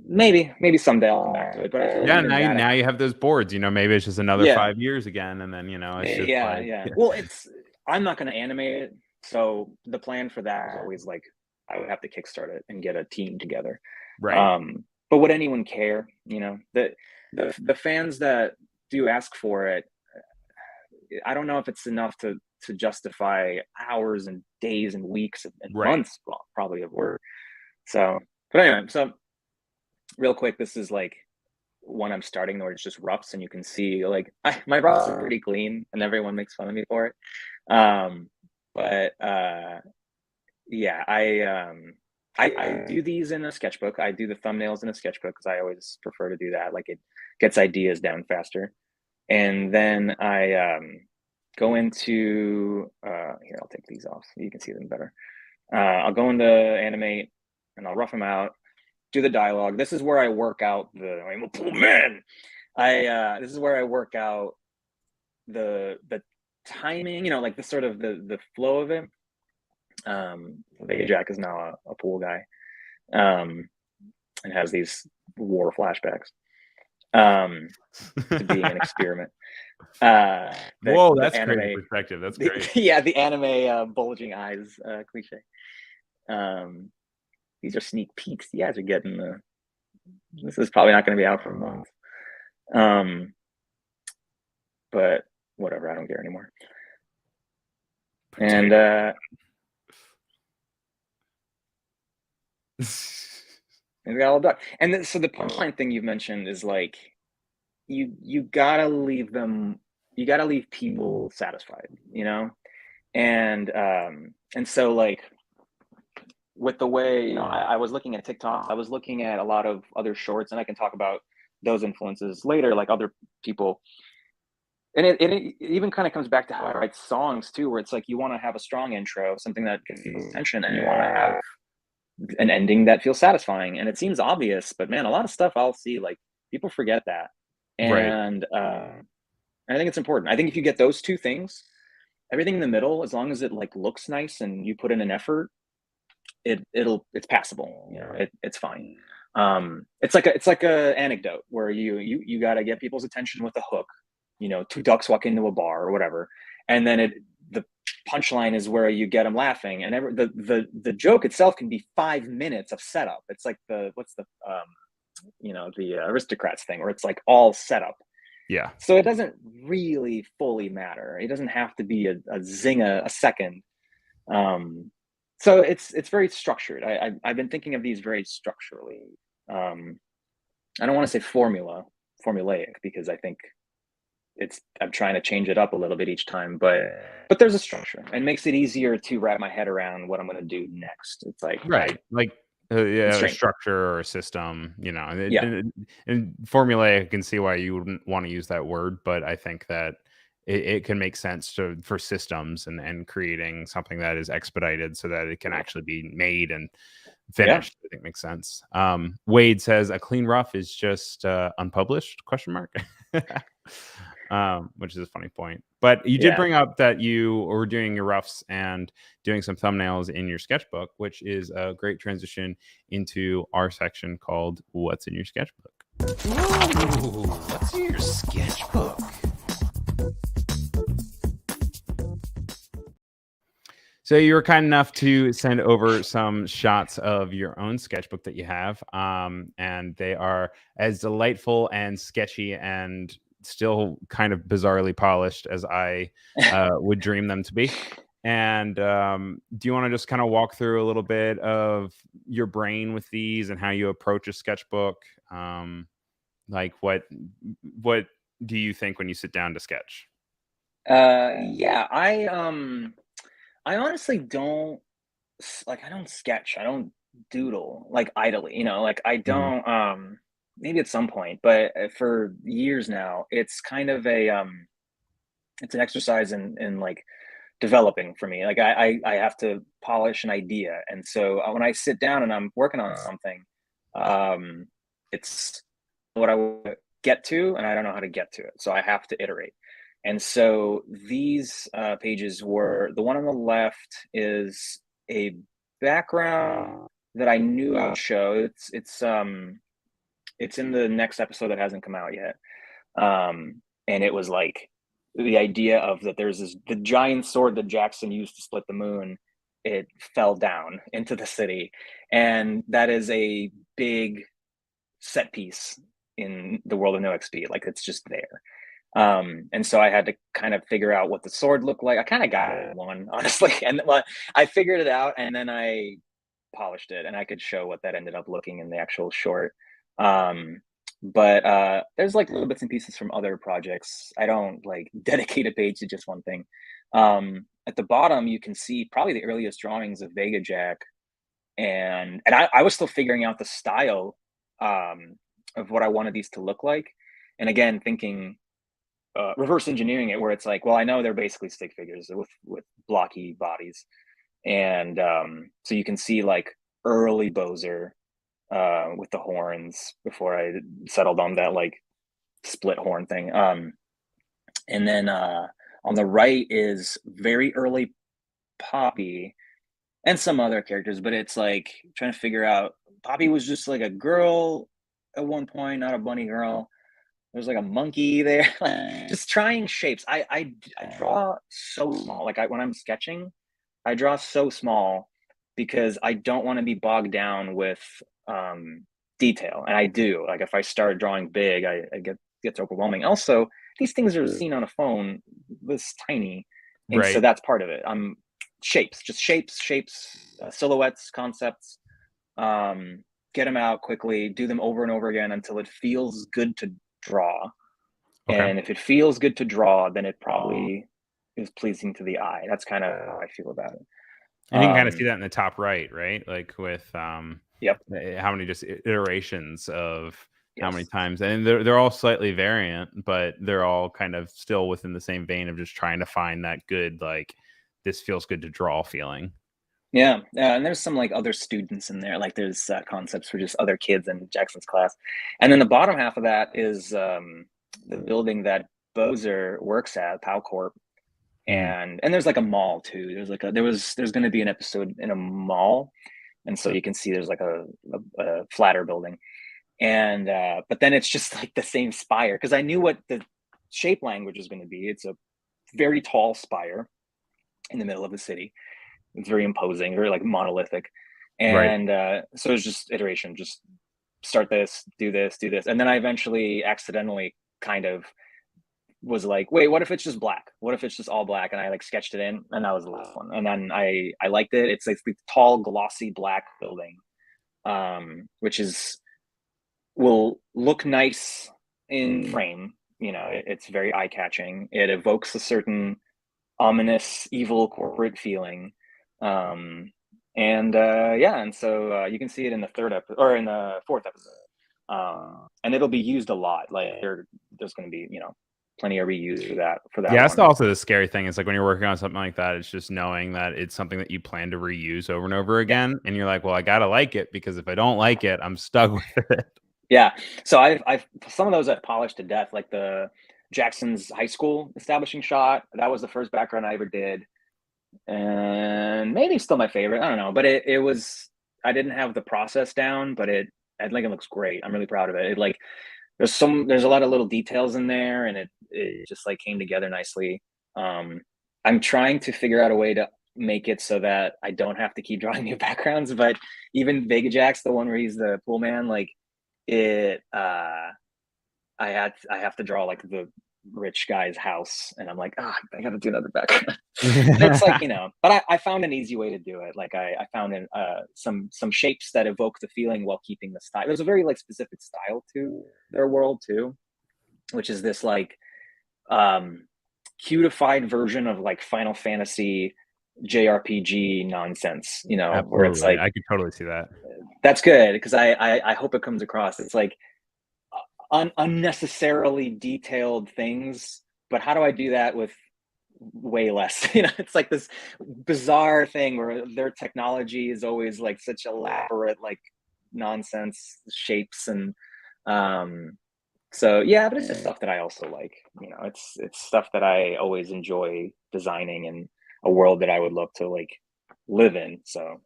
[SPEAKER 2] maybe someday I'll come back to it. But I feel like
[SPEAKER 1] now you have those boards, maybe it's just another 5 years again. And then, it's just
[SPEAKER 2] Well, I'm not going to animate it. So the plan for that is always like, I would have to kickstart it and get a team together.
[SPEAKER 1] Right.
[SPEAKER 2] But would anyone care? The fans that do ask for it, I don't know if it's enough to justify hours and days and weeks and months probably of work. So, but anyway, so real quick, this is like one I'm starting where it's just roughs, and you can see like my roughs are pretty clean, and everyone makes fun of me for it. I do these in a sketchbook. I do the thumbnails in a sketchbook because I always prefer to do that. Like it gets ideas down faster. And then I go into here. I'll take these off so you can see them better. I'll go into Animate and I'll rough them out. do the dialogue. This is where I work out I'm a poor man. This is where I work out the timing, you know, like the sort of the flow of it. Vega Jack is now a pool guy, and has these war flashbacks to being an experiment.
[SPEAKER 1] Whoa, that's
[SPEAKER 2] anime,
[SPEAKER 1] great perspective. That's great.
[SPEAKER 2] The anime bulging eyes cliche. These are sneak peeks. You guys are getting this is probably not going to be out for a month. But whatever, I don't care anymore. And and got all done. And then, so the punchline thing you've mentioned is like you gotta leave people satisfied, you know? And so like with the way, you know, I was looking at TikTok, I was looking at a lot of other shorts, and I can talk about those influences later, like other people. And it even kind of comes back to how I write songs too, where it's like you want to have a strong intro, something that gets people's attention, and you want to have an ending that feels satisfying. And it seems obvious, but man, a lot of stuff I'll see, like people forget that. And I think it's important. I think if you get those two things, everything in the middle, as long as it like looks nice and you put in an effort, it's passable. You know, it's fine. It's like a anecdote where you got to get people's attention with a hook. You know, two ducks walk into a bar or whatever, and then the punchline is where you get them laughing, and the joke itself can be 5 minutes of setup. It's like the Aristocrats thing, where it's like all setup.
[SPEAKER 1] Yeah.
[SPEAKER 2] So it doesn't really fully matter. It doesn't have to be a zinger a second. So it's very structured. I've been thinking of these very structurally. I don't want to say formulaic, because I think I'm trying to change it up a little bit each time, but there's a structure, and it makes it easier to wrap my head around what I'm going to do next. It's like,
[SPEAKER 1] a structure or a system, you know. And formulaic, I can see why you wouldn't want to use that word, but I think that it can make sense for systems and creating something that is expedited so that it can actually be made and finished. I think makes sense. Wade says a clean rough is just unpublished ? Which is a funny point. But you did bring up that you were doing your roughs and doing some thumbnails in your sketchbook, which is a great transition into our section called What's in Your Sketchbook?
[SPEAKER 6] Ooh, what's in your sketchbook?
[SPEAKER 1] So you were kind enough to send over some shots of your own sketchbook that you have. And they are as delightful and sketchy and still kind of bizarrely polished as I would dream them to be. And do you want to just kind of walk through a little bit of your brain with these and how you approach a sketchbook? Like what do you think when you sit down to sketch?
[SPEAKER 2] I honestly don't sketch. I don't doodle like idly, you know, like I don't, maybe at some point, but for years now, it's kind of it's an exercise in like developing for me. Like I have to polish an idea. And so when I sit down and I'm working on something, it's what I want to get to, and I don't know how to get to it. So I have to iterate. And so these pages were, the one on the left is a background that I knew I would show. It's in the next episode that hasn't come out yet. And it was like the idea of that there's the giant sword that Jackson used to split the moon. It fell down into the city. And that is a big set piece in the world of No XP. Like it's just there. And so I had to kind of figure out what the sword looked like. I kind of got one, honestly. And I figured it out, and then I polished it, and I could show what that ended up looking in the actual short. But there's like little bits and pieces from other projects. I don't like dedicate a page to just one thing. At the bottom, you can see probably the earliest drawings of Vega Jack. And I was still figuring out the style of what I wanted these to look like. And again, thinking, reverse engineering it, where it's like, well, I know they're basically stick figures with blocky bodies. And so you can see like early Bowser, with the horns before I settled on that like split horn thing. And then on the right is very early Poppy and some other characters, but it's like trying to figure out. Poppy was just like a girl at one point, not a bunny girl. There's like a monkey there. Just trying shapes. I draw so small. Like when I'm sketching, I draw so small because I don't want to be bogged down with detail. And I do. Like if I start drawing big, I gets overwhelming. Also, these things are seen on a phone this tiny, and so
[SPEAKER 1] Right.
[SPEAKER 2] that's part of it. Shapes, just shapes, silhouettes, concepts. Get them out quickly. Do them over and over again until it feels good to draw.
[SPEAKER 1] Okay.
[SPEAKER 2] And if it feels good to draw, then it probably is pleasing to the eye. That's kind of how I feel about it.
[SPEAKER 1] And you can kind of see that in the top right, right? Like with
[SPEAKER 2] Yep.
[SPEAKER 1] how many just iterations of how many
[SPEAKER 2] Yes.
[SPEAKER 1] times, and they're all slightly variant, but they're all kind of still within the same vein of just trying to find that good, like this feels good to draw feeling.
[SPEAKER 2] Yeah, and there's some like other students in there. Like there's concepts for just other kids in Jackson's class, and then the bottom half of that is the building that Bozer works at, Pow Corp, and there's like a mall too. There's going to be an episode in a mall, and so you can see there's like a flatter building, and but then it's just like the same spire because I knew what the shape language is going to be. It's a very tall spire in the middle of the city. It's very imposing, very like monolithic, and so it's just iteration. Just start this, do this, do this, and then I eventually accidentally kind of was like, wait, what if it's just black? What if it's just all black? And I like sketched it in, and that was the last one. And then I liked it. It's like the tall, glossy black building, which will look nice in frame. You know, it's very eye catching. It evokes a certain ominous, evil corporate feeling. And so you can see it in the third episode or in the fourth episode, and it'll be used a lot. Like there's going to be plenty of reuse for that.
[SPEAKER 1] Yeah, that's also the scary thing. Is like when you're working on something like that, it's just knowing that it's something that you plan to reuse over and over again, and you're like, well, I gotta like it because if I don't like it, I'm stuck with it.
[SPEAKER 2] Yeah, so I've some of those I've polished to death, like the Jackson's high school establishing shot. That was the first background I ever did. And maybe still my favorite. I don't know, but it was. I didn't have the process down, but I think it looks great. I'm really proud of it. It like there's a lot of little details in there, and it just like came together nicely. I'm trying to figure out a way to make it so that I don't have to keep drawing new backgrounds. But even Vega Jack's, the one where he's the pool man, like it. I have to draw like the rich guy's house, and I'm like, I gotta do another background. It's like, but I found an easy way to do it. Like I found some shapes that evoke the feeling while keeping the style. There's a very like specific style to their world too, which is this like cutified version of like Final Fantasy JRPG nonsense, where it's like
[SPEAKER 1] I could totally see that.
[SPEAKER 2] That's good because I hope it comes across. It's like unnecessarily detailed things, but how do I do that with way less? It's like this bizarre thing where their technology is always like such elaborate like nonsense shapes, and so yeah, but it's just stuff that I also like. It's stuff that I always enjoy designing, and a world that I would love to like live in. So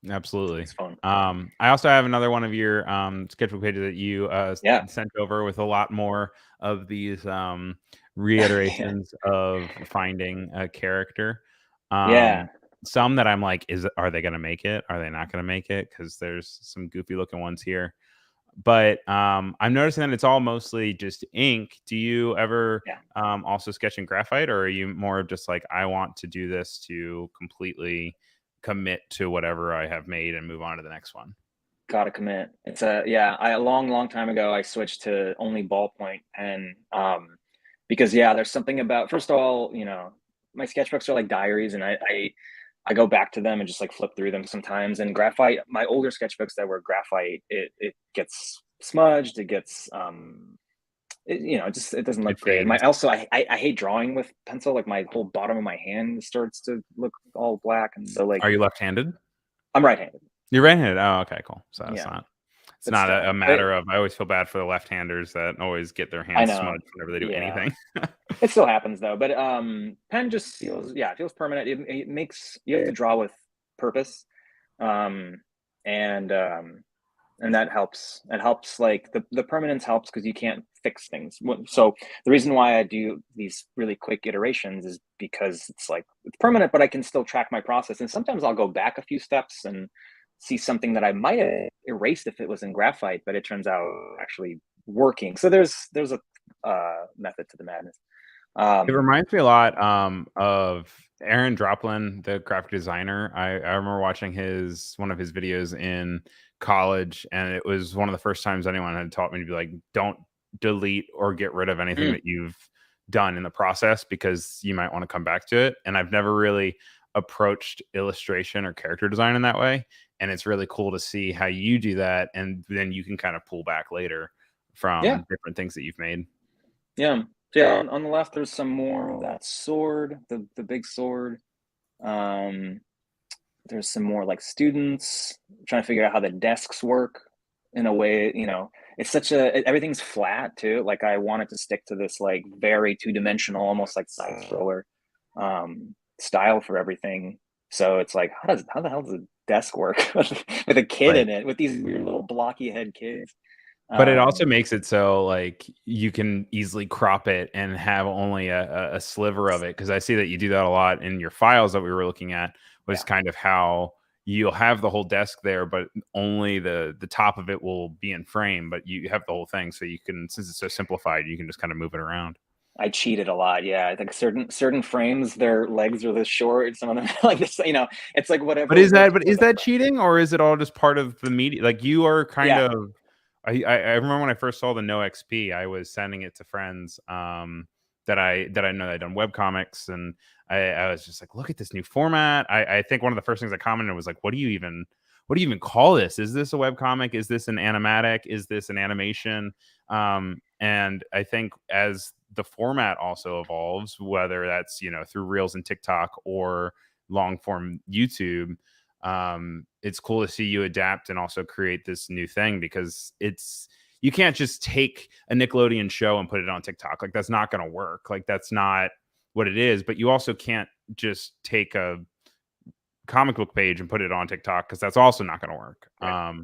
[SPEAKER 1] absolutely,
[SPEAKER 2] it's fun.
[SPEAKER 1] I also have another one of your sketchbook pages that you sent over with a lot more of these reiterations of finding a character. Some that I'm like, are they gonna make it? Are they not gonna make it? Because there's some goofy looking ones here. But I'm noticing that it's all mostly just ink. Do you ever also sketch in graphite, or are you more of just like, I want to do this to completely commit to whatever I have made and move on to the next one?
[SPEAKER 2] Gotta commit. It's a long time ago I switched to only ballpoint pen, because there's something about, first of all, my sketchbooks are like diaries, and I go back to them and just like flip through them sometimes. And graphite, my older sketchbooks that were graphite, it gets smudged, it gets it doesn't look great. I hate drawing with pencil. Like my whole bottom of my hand starts to look all black, and so like.
[SPEAKER 1] Are you left-handed?
[SPEAKER 2] I'm right-handed.
[SPEAKER 1] You're right-handed. Oh, okay, cool. So that's not. It's not a matter of, I always feel bad for the left-handers that always get their
[SPEAKER 2] I
[SPEAKER 1] hands
[SPEAKER 2] know.
[SPEAKER 1] smudged whenever they do
[SPEAKER 2] Yeah.
[SPEAKER 1] anything.
[SPEAKER 2] It still happens though, but pen just feels, yeah, it feels permanent. It makes you have to draw with purpose, um, and that helps. It helps, like the permanence helps because you can't fix things. So the reason why I do these really quick iterations is because it's like it's permanent, but I can still track my process. And sometimes I'll go back a few steps and see something that I might have erased if it was in graphite, but it turns out actually working. So there's a method to the madness.
[SPEAKER 1] It reminds me a lot of Aaron Droplin, the graphic designer. I remember watching one of his videos in college, and it was one of the first times anyone had taught me to be like, don't delete or get rid of anything that you've done in the process, because you might want to come back to it. And I've never really approached illustration or character design in that way. And it's really cool to see how you do that. And then you can kind of pull back later from different things that you've made.
[SPEAKER 2] Yeah. Yeah, on the left, there's some more of that sword, the big sword. There's some more like students trying to figure out how the desks work in a way, it's everything's flat too. Like I wanted to stick to this like very two-dimensional, almost like side scroller style for everything. So it's like, how the hell does a desk work with a kid in it, with these weird little blocky head kids?
[SPEAKER 1] But it also makes it so like you can easily crop it and have only a sliver of it. Because I see that you do that a lot in your files that we were looking at, was kind of how you'll have the whole desk there, but only the top of it will be in frame, but you have the whole thing. So you can, since it's so simplified, you can just kind of move it around.
[SPEAKER 2] I cheated a lot. Yeah. I think certain frames, their legs are this short. Some of them like this, it's like whatever.
[SPEAKER 1] But is that cheating, or is it all just part of the media? Like you are kind of, I remember when I first saw the No XP, I was sending it to friends that I know that I'd done webcomics, and I was just like, look at this new format. I think one of the first things I commented was like, what do you even call this? Is this a webcomic? Is this an animatic? Is this an animation? And I think as the format also evolves, whether that's through Reels and TikTok or long form YouTube, it's cool to see you adapt and also create this new thing, because you can't just take a Nickelodeon show and put it on TikTok. Like that's not going to work. Like that's not what it is. But you also can't just take a comic book page and put it on TikTok, because that's also not going to work. Right.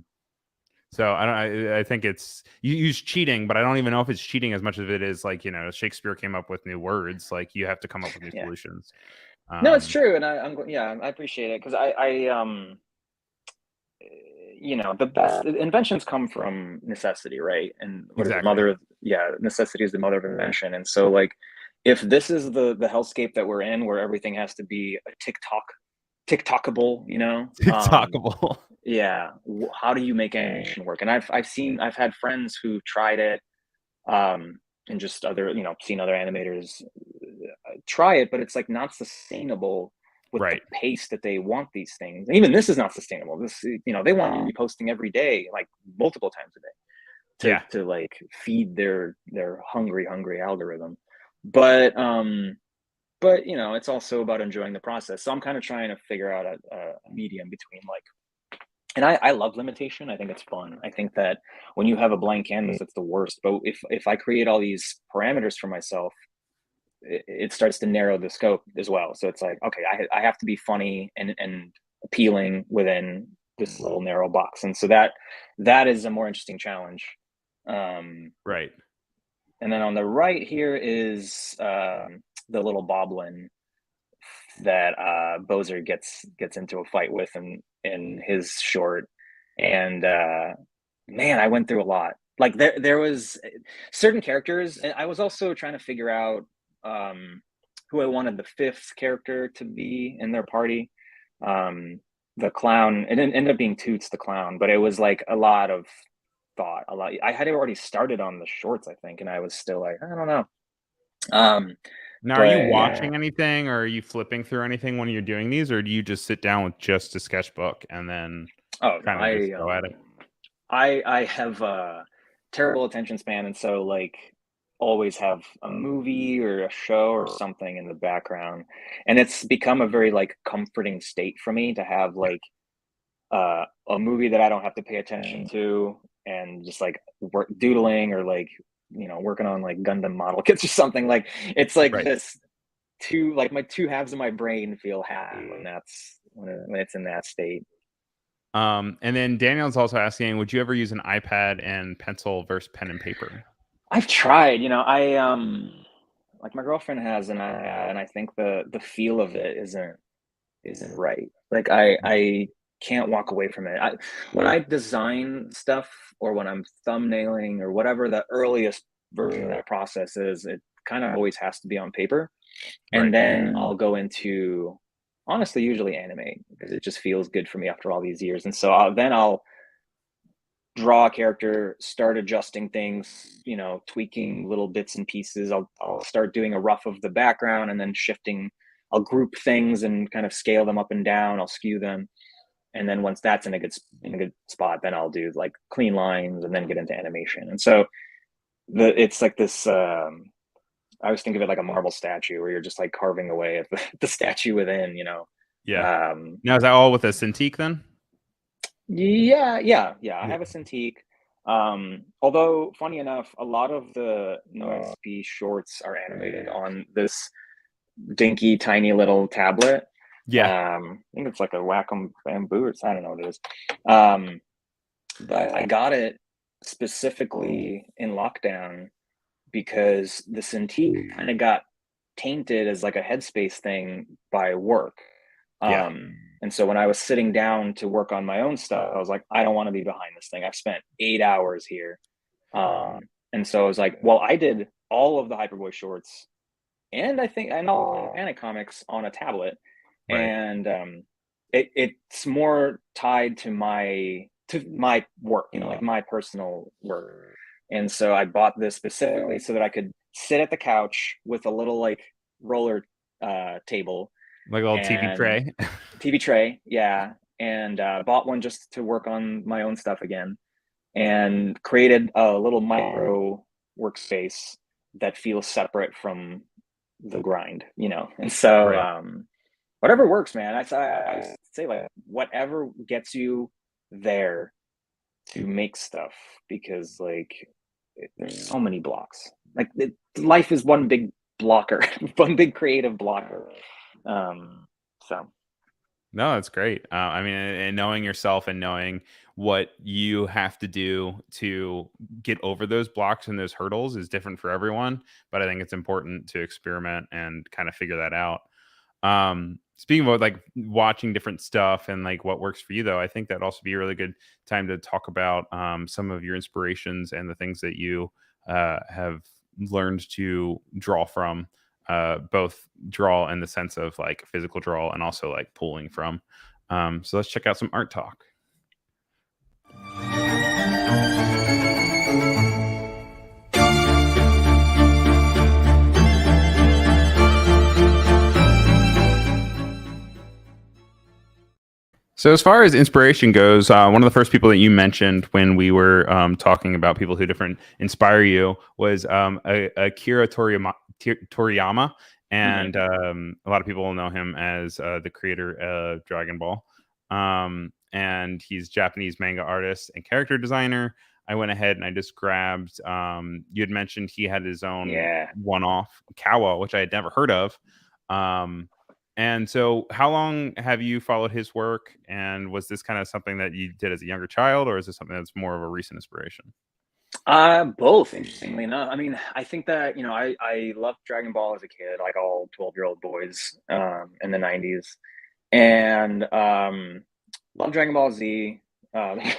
[SPEAKER 1] So I think you use cheating, but I don't even know if it's cheating as much as it is like, Shakespeare came up with new words. Like you have to come up with new solutions.
[SPEAKER 2] No, it's true. And I appreciate it. Cause the best inventions come from necessity, right? And necessity is the mother of invention. And so like, if this is the hellscape that we're in, where everything has to be a TikTokable,
[SPEAKER 1] TikTokable.
[SPEAKER 2] How do you make animation work? And I've had friends who tried it, and just seen other animators try it, but it's like not sustainable with the pace that they want these things. And even this is not sustainable. This, they want to be posting every day, like multiple times a day to like feed their hungry algorithm. But it's also about enjoying the process. So I'm kind of trying to figure out a medium between like, and I love limitation. I think it's fun. I think that when you have a blank canvas, it's the worst. But if I create all these parameters for myself, it starts to narrow the scope as well. So it's like, okay, I have to be funny and appealing within this little narrow box. And so that is a more interesting challenge.
[SPEAKER 1] Right.
[SPEAKER 2] And then on the right here is the little boblin that Bozer gets into a fight with in his short. And man, I went through a lot. Like there was certain characters, and I was also trying to figure out who I wanted the fifth character to be in their party. The clown, it ended up being Toots the clown, but it was like a lot of thought. I had already started on the shorts, I think, and I was still like, I don't know.
[SPEAKER 1] Now, are you watching anything, or are you flipping through anything when you're doing these, or do you just sit down with just a sketchbook and then just go at it?
[SPEAKER 2] I have a terrible attention span, and so like always have a movie or a show or something in the background, and it's become a very like comforting state for me to have like a movie that I don't have to pay attention to, and just like doodling or like, you know, working on like Gundam model kits or something. Like it's like
[SPEAKER 1] Right.
[SPEAKER 2] this my two halves of my brain feel happy when it's in that state.
[SPEAKER 1] And then Daniel's also asking, would you ever use an iPad and pencil versus pen and paper?
[SPEAKER 2] I've tried, you know, I like my girlfriend has, and I think the feel of it isn't right. Like I can't walk away from it. When I design stuff or when I'm thumbnailing or whatever the earliest version of that process is, it kind of always has to be on paper. And
[SPEAKER 1] Right.
[SPEAKER 2] then I'll go into, honestly, usually Animate because it just feels good for me after all these years. And so I'll draw a character, start adjusting things, you know, tweaking little bits and pieces. I'll start doing a rough of the background and then shifting. I'll group things and kind of scale them up and down. I'll skew them. And then once that's in a good spot, then I'll do like clean lines and then get into animation. And so it's like this, I always think of it like a marble statue where you're just like carving away at the statue within, you know.
[SPEAKER 1] Yeah. Now, is that all with a Cintiq then?
[SPEAKER 2] Yeah. I have a Cintiq. Although funny enough, a lot of the NoSP shorts are animated on this dinky, tiny little tablet.
[SPEAKER 1] Yeah.
[SPEAKER 2] I think it's like a Wacom Bamboo, or I don't know what it is. But I got it specifically in lockdown because the Cintiq kind of got tainted as like a headspace thing by work.
[SPEAKER 1] Yeah.
[SPEAKER 2] And so when I was sitting down to work on my own stuff, I was like, I don't want to be behind this thing. I've spent 8 hours here. And so I was like, well, I did all of the Hyperboy shorts and I think I know Panic comics on a tablet.
[SPEAKER 1] Right.
[SPEAKER 2] And it's more tied to my work, you know, like my personal work. And so I bought this specifically so that I could sit at the couch with a little like roller table,
[SPEAKER 1] Like a little TV
[SPEAKER 2] and
[SPEAKER 1] tray.
[SPEAKER 2] TV tray, yeah. And bought one just to work on my own stuff again, and created a little micro workspace that feels separate from the grind, you know. And so
[SPEAKER 1] Right.
[SPEAKER 2] whatever works, man. I say like whatever gets you there to make stuff, because like there's so many blocks. Like life is one big blocker, one big creative blocker. So
[SPEAKER 1] No, that's great. I mean, and knowing yourself and knowing what you have to do to get over those blocks and those hurdles is different for everyone. But I think it's important to experiment and kind of figure that out. Speaking of like watching different stuff and like what works for you, though, I think that'd also be a really good time to talk about some of your inspirations and the things that you have learned to draw from. Both draw in the sense of like physical draw and also like pulling from. So let's check out some art talk. So as far as inspiration goes, one of the first people that you mentioned when we were talking about people who different inspire you was Akira Toriyama. And a lot of people will know him as the creator of Dragon Ball. And he's Japanese manga artist and character designer. I went ahead and I just grabbed, you had mentioned he had his own one-off Kawa, which I had never heard of. And so how long have you followed his work? And was this kind of something that you did as a younger child, or is this something that's more of a recent inspiration?
[SPEAKER 2] Both, interestingly enough. I mean, I think that, you know, I loved Dragon Ball as a kid, like all 12-year-old boys in the 90s. And love Dragon Ball Z.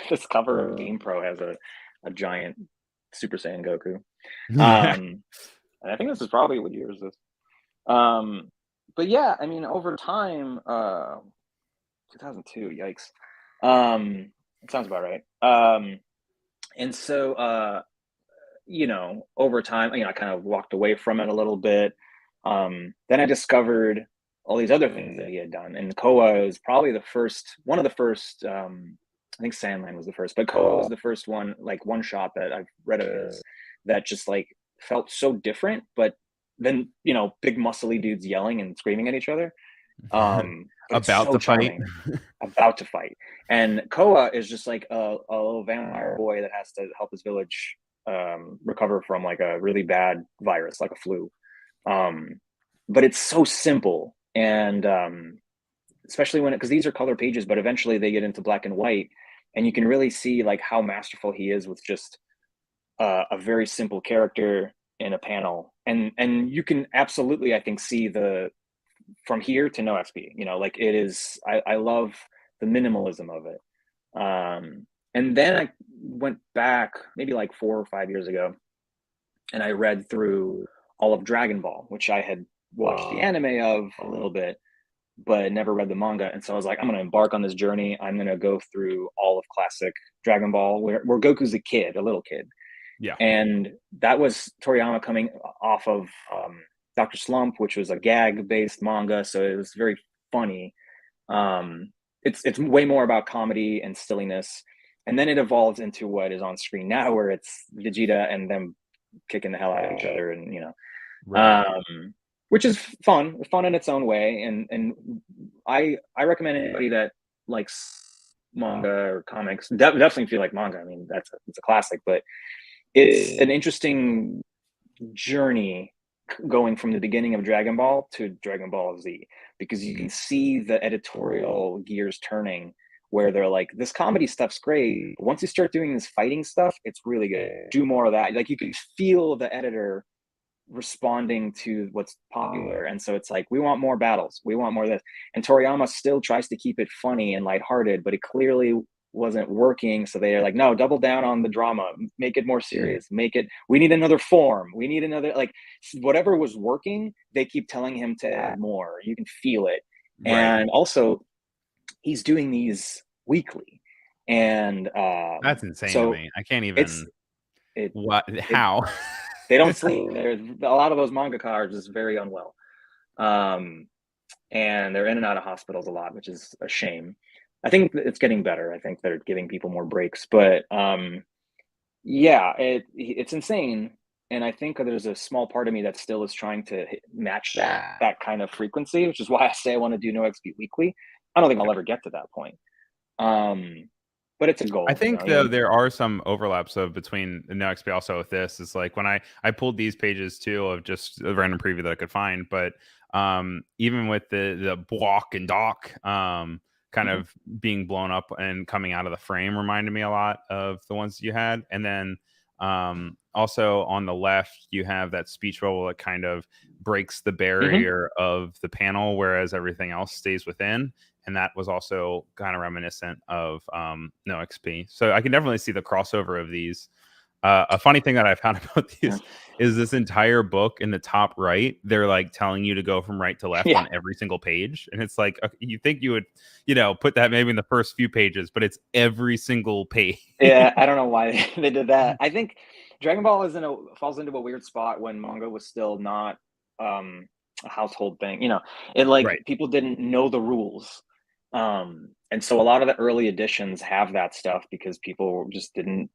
[SPEAKER 2] This cover of Game Pro has a giant Super Saiyan Goku. And I think this is probably what year is this? But yeah, I mean, over time, 2002, yikes. It sounds about right. And so, you know, over time, you know, I kind of walked away from it a little bit. Then I discovered all these other things that he had done. And Koa is probably one of the first, I think Sandland was the first, but Koa was the first one, like one shot that I've read of his that just like felt so different, but then, you know, big muscly dudes yelling and screaming at each other. but it's
[SPEAKER 1] About
[SPEAKER 2] so
[SPEAKER 1] to fight.
[SPEAKER 2] charming. About to fight. And Koa is just like a little vampire boy that has to help his village recover from like a really bad virus, like a flu. But it's so simple, and especially when because these are color pages, but eventually they get into black and white, and you can really see like how masterful he is with just a very simple character in a panel, and you can absolutely, I think, see the from here to no XP. You know, like it is. I love the minimalism of it. And then I went back maybe like 4 or 5 years ago, and I read through all of Dragon Ball, which I had watched the anime of a little bit, but never read the manga. And so I was like, I'm going to embark on this journey. I'm going to go through all of classic Dragon Ball, where Goku's a kid, a little kid.
[SPEAKER 1] Yeah.
[SPEAKER 2] And that was Toriyama coming off of Dr. Slump, which was a gag-based manga, so it was very funny. It's way more about comedy and silliness, and then it evolves into what is on screen now, where it's Vegeta and them kicking the hell out of each other, and
[SPEAKER 1] Right.
[SPEAKER 2] which is fun in its own way. And I recommend anybody that likes manga or comics definitely if you like manga. I mean, it's a classic, but it's an interesting journey going from the beginning of Dragon Ball to Dragon Ball Z, because you can see the editorial gears turning, where they're like, this comedy stuff's great. Once you start doing this fighting stuff, it's really good. Do more of that. Like you can feel the editor responding to what's popular. And so it's like, we want more battles. We want more of this. And Toriyama still tries to keep it funny and lighthearted, but it clearly wasn't working. So they're like, no, double down on the drama, make it more serious, we need another form. We need another, like whatever was working, they keep telling him to add more. You can feel it.
[SPEAKER 1] Right.
[SPEAKER 2] And also he's doing these weekly. And
[SPEAKER 1] That's insane
[SPEAKER 2] so
[SPEAKER 1] to me. I can't even how
[SPEAKER 2] they don't sleep. There's a lot of those manga cards is very unwell. And they're in and out of hospitals a lot, which is a shame. I think it's getting better. I think they're giving people more breaks, but yeah, it's insane. And I think there's a small part of me that still is trying to match that kind of frequency, which is why I say I want to do No XP weekly. I don't think I'll ever get to that point. But it's a goal.
[SPEAKER 1] I think though there are some overlaps of between the No XP also with this. Is like when I pulled these pages too of just a random preview that I could find, but even with the block and dock kind of being blown up and coming out of the frame reminded me a lot of the ones you had. And then also on the left, you have that speech bubble that kind of breaks the barrier of the panel, whereas everything else stays within. And that was also kind of reminiscent of No XP. So I can definitely see the crossover of these. A funny thing that I found about these is this entire book in the top right, they're like telling you to go from right to left on every single page. And it's like, you think you would, put that maybe in the first few pages, but it's every single page.
[SPEAKER 2] Yeah, I don't know why they did that. I think Dragon Ball falls into a weird spot when manga was still not a household thing. People didn't know the rules. And so a lot of the early editions have that stuff because people just didn't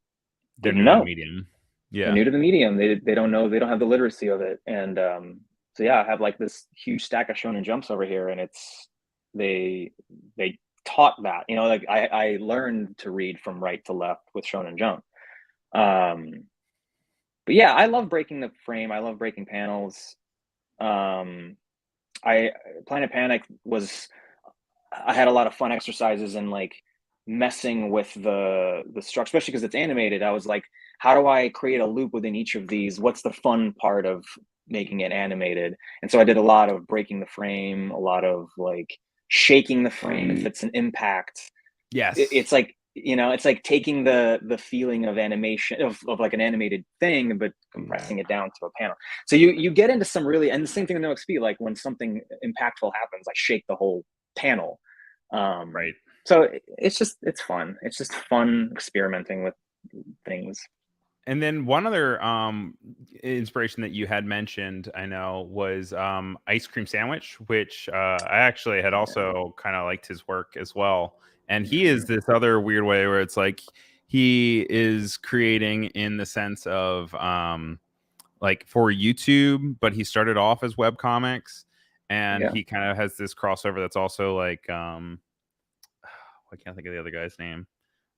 [SPEAKER 2] know.
[SPEAKER 1] Medium. Yeah.
[SPEAKER 2] They're new to the medium. They don't know, they don't have the literacy of it. And so yeah, I have like this huge stack of Shonen Jumps over here, and it's they taught that. Like I learned to read from right to left with Shonen Jump. But yeah, I love breaking the frame. I love breaking panels. Planet Panic I had a lot of fun exercises and like messing with the structure, especially because it's animated. I was like, how do I create a loop within each of these? What's the fun part of making it animated? And so I did a lot of breaking the frame, a lot of like shaking the frame if it's an impact.
[SPEAKER 1] Yes.
[SPEAKER 2] It's like, it's like taking the feeling of animation of like an animated thing, but compressing it down to a panel. So you get into some really, and the same thing in No XP, like when something impactful happens, I shake the whole panel.
[SPEAKER 1] Right.
[SPEAKER 2] So it's fun. It's just fun experimenting with things.
[SPEAKER 1] And then one other inspiration that you had mentioned, I know, was Ice Cream Sandwich, which I actually had also kind of liked his work as well. And he is this other weird way where it's like he is creating in the sense of like for YouTube, but he started off as web comics. and
[SPEAKER 2] Yeah.
[SPEAKER 1] he kind of has this crossover that's also like I can't think of the other guy's name.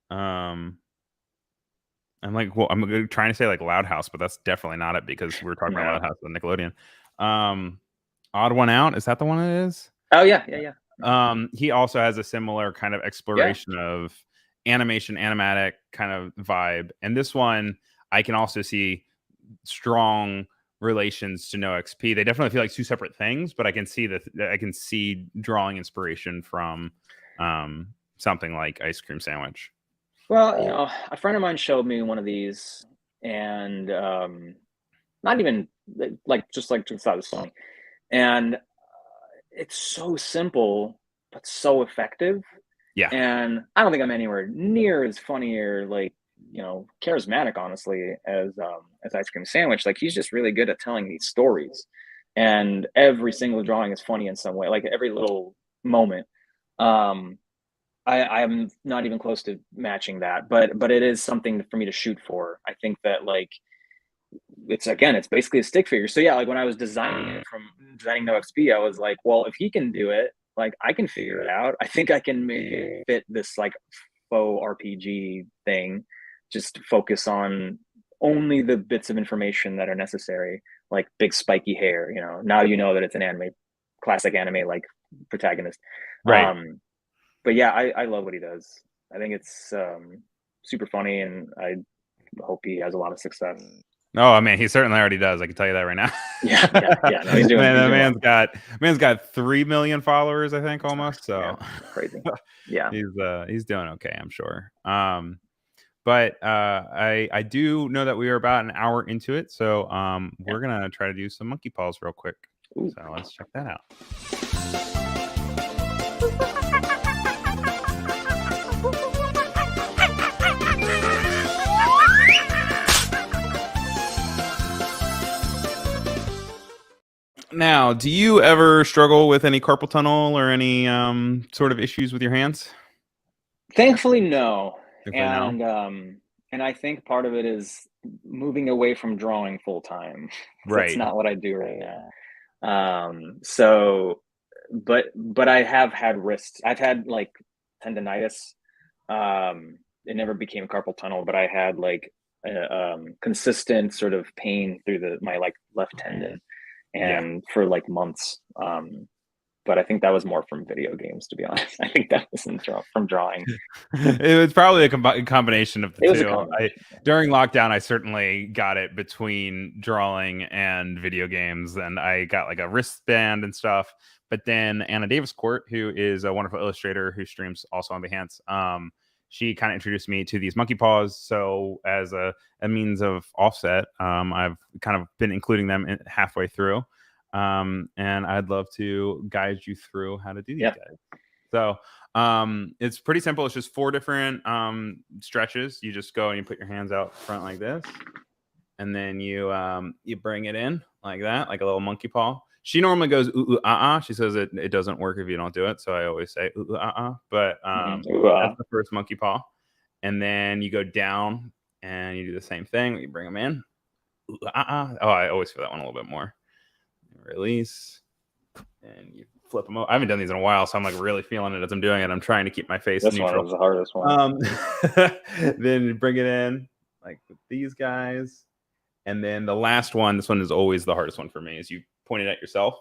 [SPEAKER 1] I'm like, well, I'm trying to say like Loud House, but that's definitely not it because we were talking about
[SPEAKER 2] No.
[SPEAKER 1] Loud House on Nickelodeon. Odd One Out, is that the one it is?
[SPEAKER 2] Oh yeah.
[SPEAKER 1] He also has a similar kind of exploration of animation, animatic kind of vibe. And this one, I can also see strong relations to No XP. They definitely feel like two separate things, but I can see I can see drawing inspiration from something like Ice Cream Sandwich.
[SPEAKER 2] Well, a friend of mine showed me one of these, and not even just thought it was funny, and it's so simple but so effective.
[SPEAKER 1] Yeah.
[SPEAKER 2] And I don't think I'm anywhere near as funny or like charismatic, honestly, as Ice Cream Sandwich. Like he's just really good at telling these stories, and every single drawing is funny in some way. Like every little moment. I'm not even close to matching that, but it is something for me to shoot for. I think that like it's basically a stick figure. So yeah, like when I was designing No XP, I was like, well, if he can do it, like I can figure it out. I think I can make it fit this like faux RPG thing. Just focus on only the bits of information that are necessary, like big spiky hair. Now you know that it's an classic anime like protagonist.
[SPEAKER 1] Right.
[SPEAKER 2] But yeah, I love what he does. I think it's super funny, and I hope he has a lot of success.
[SPEAKER 1] Oh, I mean, he certainly already does. I can tell you that right now.
[SPEAKER 2] Yeah. No, he's doing.
[SPEAKER 1] Man's got 3 million followers, I think, almost. So
[SPEAKER 2] yeah, crazy. Yeah,
[SPEAKER 1] he's doing okay, I'm sure. But I do know that we are about an hour into it, so we're gonna try to do some monkey paws real quick.
[SPEAKER 2] Ooh.
[SPEAKER 1] So let's check that out. Now, do you ever struggle with any carpal tunnel or any sort of issues with your hands?
[SPEAKER 2] Thankfully, no.
[SPEAKER 1] No?
[SPEAKER 2] And I think part of it is moving away from drawing full time.
[SPEAKER 1] Right.
[SPEAKER 2] That's not what I do right now. So, but I have had wrists. I've had like tendonitis. It never became carpal tunnel, but I had like consistent sort of pain through my like left tendon, and for like months. But I think that was more from video games, to be honest. I think that wasn't from drawing.
[SPEAKER 1] It was probably a combination of the two. During lockdown, I certainly got it between drawing and video games, and I got like a wristband and stuff. But then Anna Davis-Court, who is a wonderful illustrator who streams also on Behance, she kind of introduced me to these monkey paws. So as a means of offset, I've kind of been including them halfway through. And I'd love to guide you through how to do these guys. So it's pretty simple. It's just 4 different stretches. You just go and you put your hands out front like this, and then you bring it in like that, like a little monkey paw. She normally goes ooh, She says it doesn't work if you don't do it, so I always say ooh, But that's the first monkey paw, and then you go down and you do the same thing. You bring them in. Ooh, Oh, I always feel that one a little bit more. Release, and you flip them over. I haven't done these in a while, so I'm like really feeling it as I'm doing it. I'm trying to keep my face neutral.
[SPEAKER 2] This one was the hardest one.
[SPEAKER 1] Then you bring it in like with these guys, and then the last one. This one is always the hardest one for me. Is you point it at yourself.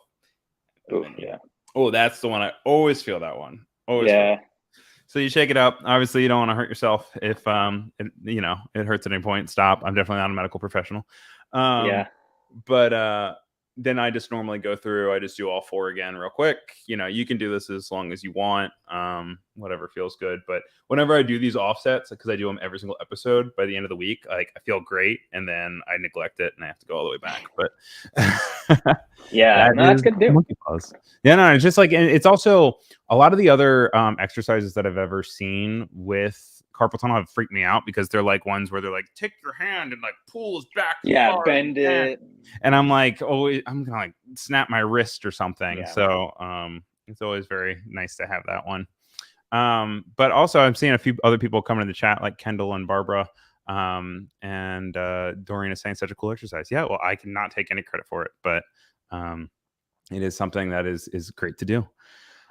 [SPEAKER 1] Oh, that's the one. I always feel that one. Always. So you shake it up. Obviously, you don't want to hurt yourself. If it hurts at any point, stop. I'm definitely not a medical professional. But then I just normally go through. I just do all 4 again real quick. You can do this as long as you want, whatever feels good. But whenever I do these offsets, because I do them every single episode, by the end of the week, like I feel great, and then I neglect it and I have to go all the way back. But
[SPEAKER 2] that's good to do.
[SPEAKER 1] Yeah, no, it's just like, and it's also a lot of the other exercises that I've ever seen with carpal tunnel have freaked me out, because they're like ones where they're like, take your hand and like pull us back.
[SPEAKER 2] Bend it.
[SPEAKER 1] And I'm like, I'm gonna like snap my wrist or something. So it's always very nice to have that one. But also I'm seeing a few other people coming in the chat, like Kendall and Barbara. And Dorian is saying such a cool exercise. Yeah, well, I cannot take any credit for it, but it is something that is great to do.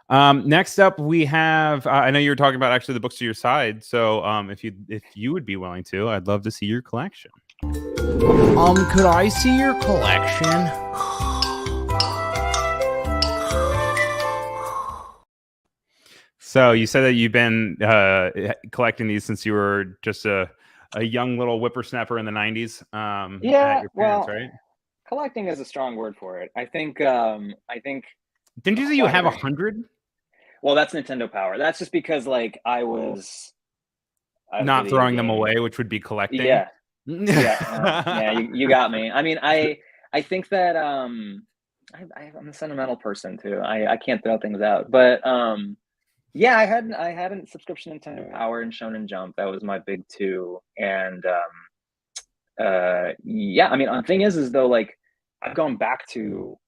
[SPEAKER 1] Next up, we have. I know you were talking about actually the books to your side. So if you would be willing to, I'd love to see your collection.
[SPEAKER 6] Could I see your collection?
[SPEAKER 1] So you said that you've been collecting these since you were just a young little whippersnapper in the 90s. At your parents, right?
[SPEAKER 2] Collecting is a strong word for it. I think.
[SPEAKER 1] Didn't you say you have 100?
[SPEAKER 2] Well, that's Nintendo Power. That's just because like I was
[SPEAKER 1] not throwing them away, which would be collecting.
[SPEAKER 2] Yeah, yeah. You got me. I mean, I think that I'm a sentimental person too. I can't throw things out, but yeah, I had a subscription to Nintendo Power and Shonen Jump. That was my big two, and yeah. I mean, the thing is though, like I've gone back to.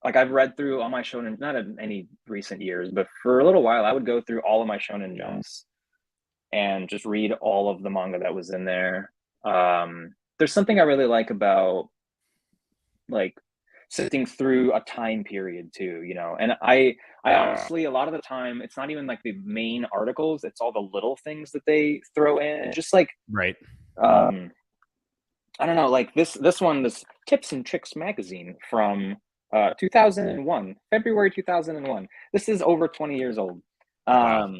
[SPEAKER 2] Like I've read through all my shonen, not in any recent years, but for a little while, I would go through all of my shonen jumps and just read all of the manga that was in there. There's something I really like about like sifting through a time period too, you know. And I honestly, a lot of the time, it's not even like the main articles; it's all the little things that they throw in, just like
[SPEAKER 1] right.
[SPEAKER 2] I don't know, like this one, this Tips and Tricks magazine from. 2001, February 2001. This is over 20 years old.
[SPEAKER 1] Wow.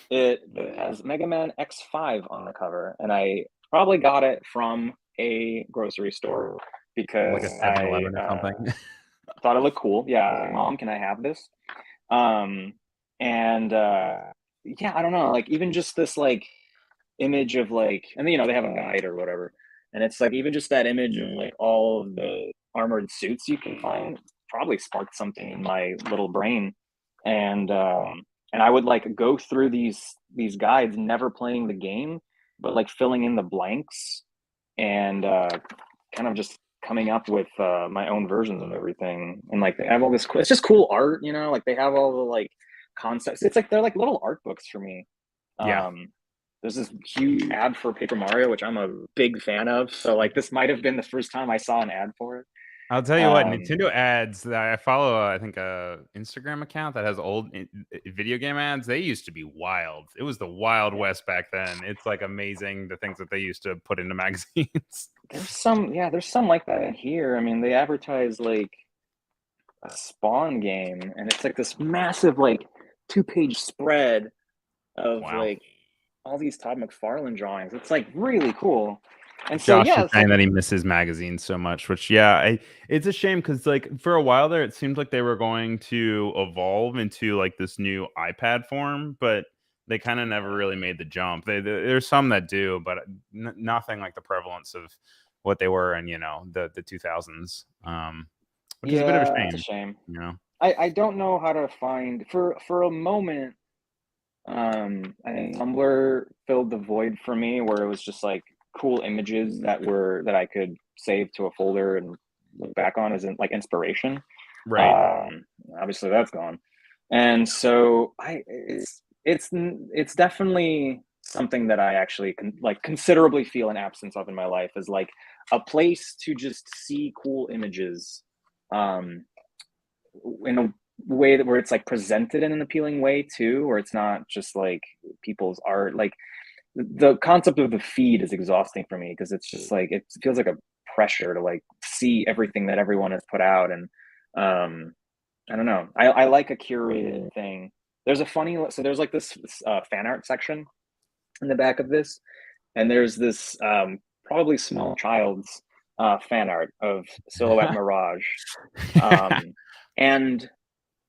[SPEAKER 2] It has Mega Man X5 on the cover, and I probably got it from a grocery store because
[SPEAKER 1] like a 7-Eleven or something.
[SPEAKER 2] Thought it looked cool. Yeah, Mom, can I have this? Yeah, I don't know. Like even just this like image of like, and then, you know, they have a guide or whatever, and it's like even just that image of like all of the armored suits you can find probably sparked something in my little brain, and I would like go through these guides, never playing the game, but like filling in the blanks and kind of just coming up with my own versions of everything. And like they have all this it's just cool art, you know, like they have all the like concepts. It's like they're like little art books for me.
[SPEAKER 1] Yeah.
[SPEAKER 2] There's this huge ad for Paper Mario, which I'm a big fan of. So like this might have been the first time I saw an ad for it.
[SPEAKER 1] I'll tell you what, Nintendo ads that I follow, I think a Instagram account that has old video game ads. They used to be wild. It was the Wild West back then. It's like amazing the things that they used to put into magazines.
[SPEAKER 2] There's some like that in here. I mean, they advertise like a Spawn game, and it's like this massive like 2-page spread of like all these Todd McFarlane drawings. It's like really cool. And so
[SPEAKER 1] Josh is saying that he misses magazines so much, which it's a shame because like for a while there, it seemed like they were going to evolve into like this new iPad form, but they kind of never really made the jump. There's some that do, but nothing like the prevalence of what they were in, you know, the 2000s. Which is a bit of a shame.
[SPEAKER 2] It's a shame.
[SPEAKER 1] You know,
[SPEAKER 2] I don't know how to find for a moment. I think Tumblr filled the void for me where it was just like cool images that I could save to a folder and look back on as like inspiration.
[SPEAKER 1] Right.
[SPEAKER 2] Obviously that's gone. And so it's definitely something that I actually like considerably feel an absence of in my life, is like a place to just see cool images in a way that where it's like presented in an appealing way too, where it's not just like people's art. Like the concept of the feed is exhausting for me because it's just like it feels like a pressure to like see everything that everyone has put out. And I don't know, I like a curated thing. There's there's like this fan art section in the back of this, and there's this probably small child's fan art of Silhouette Mirage, and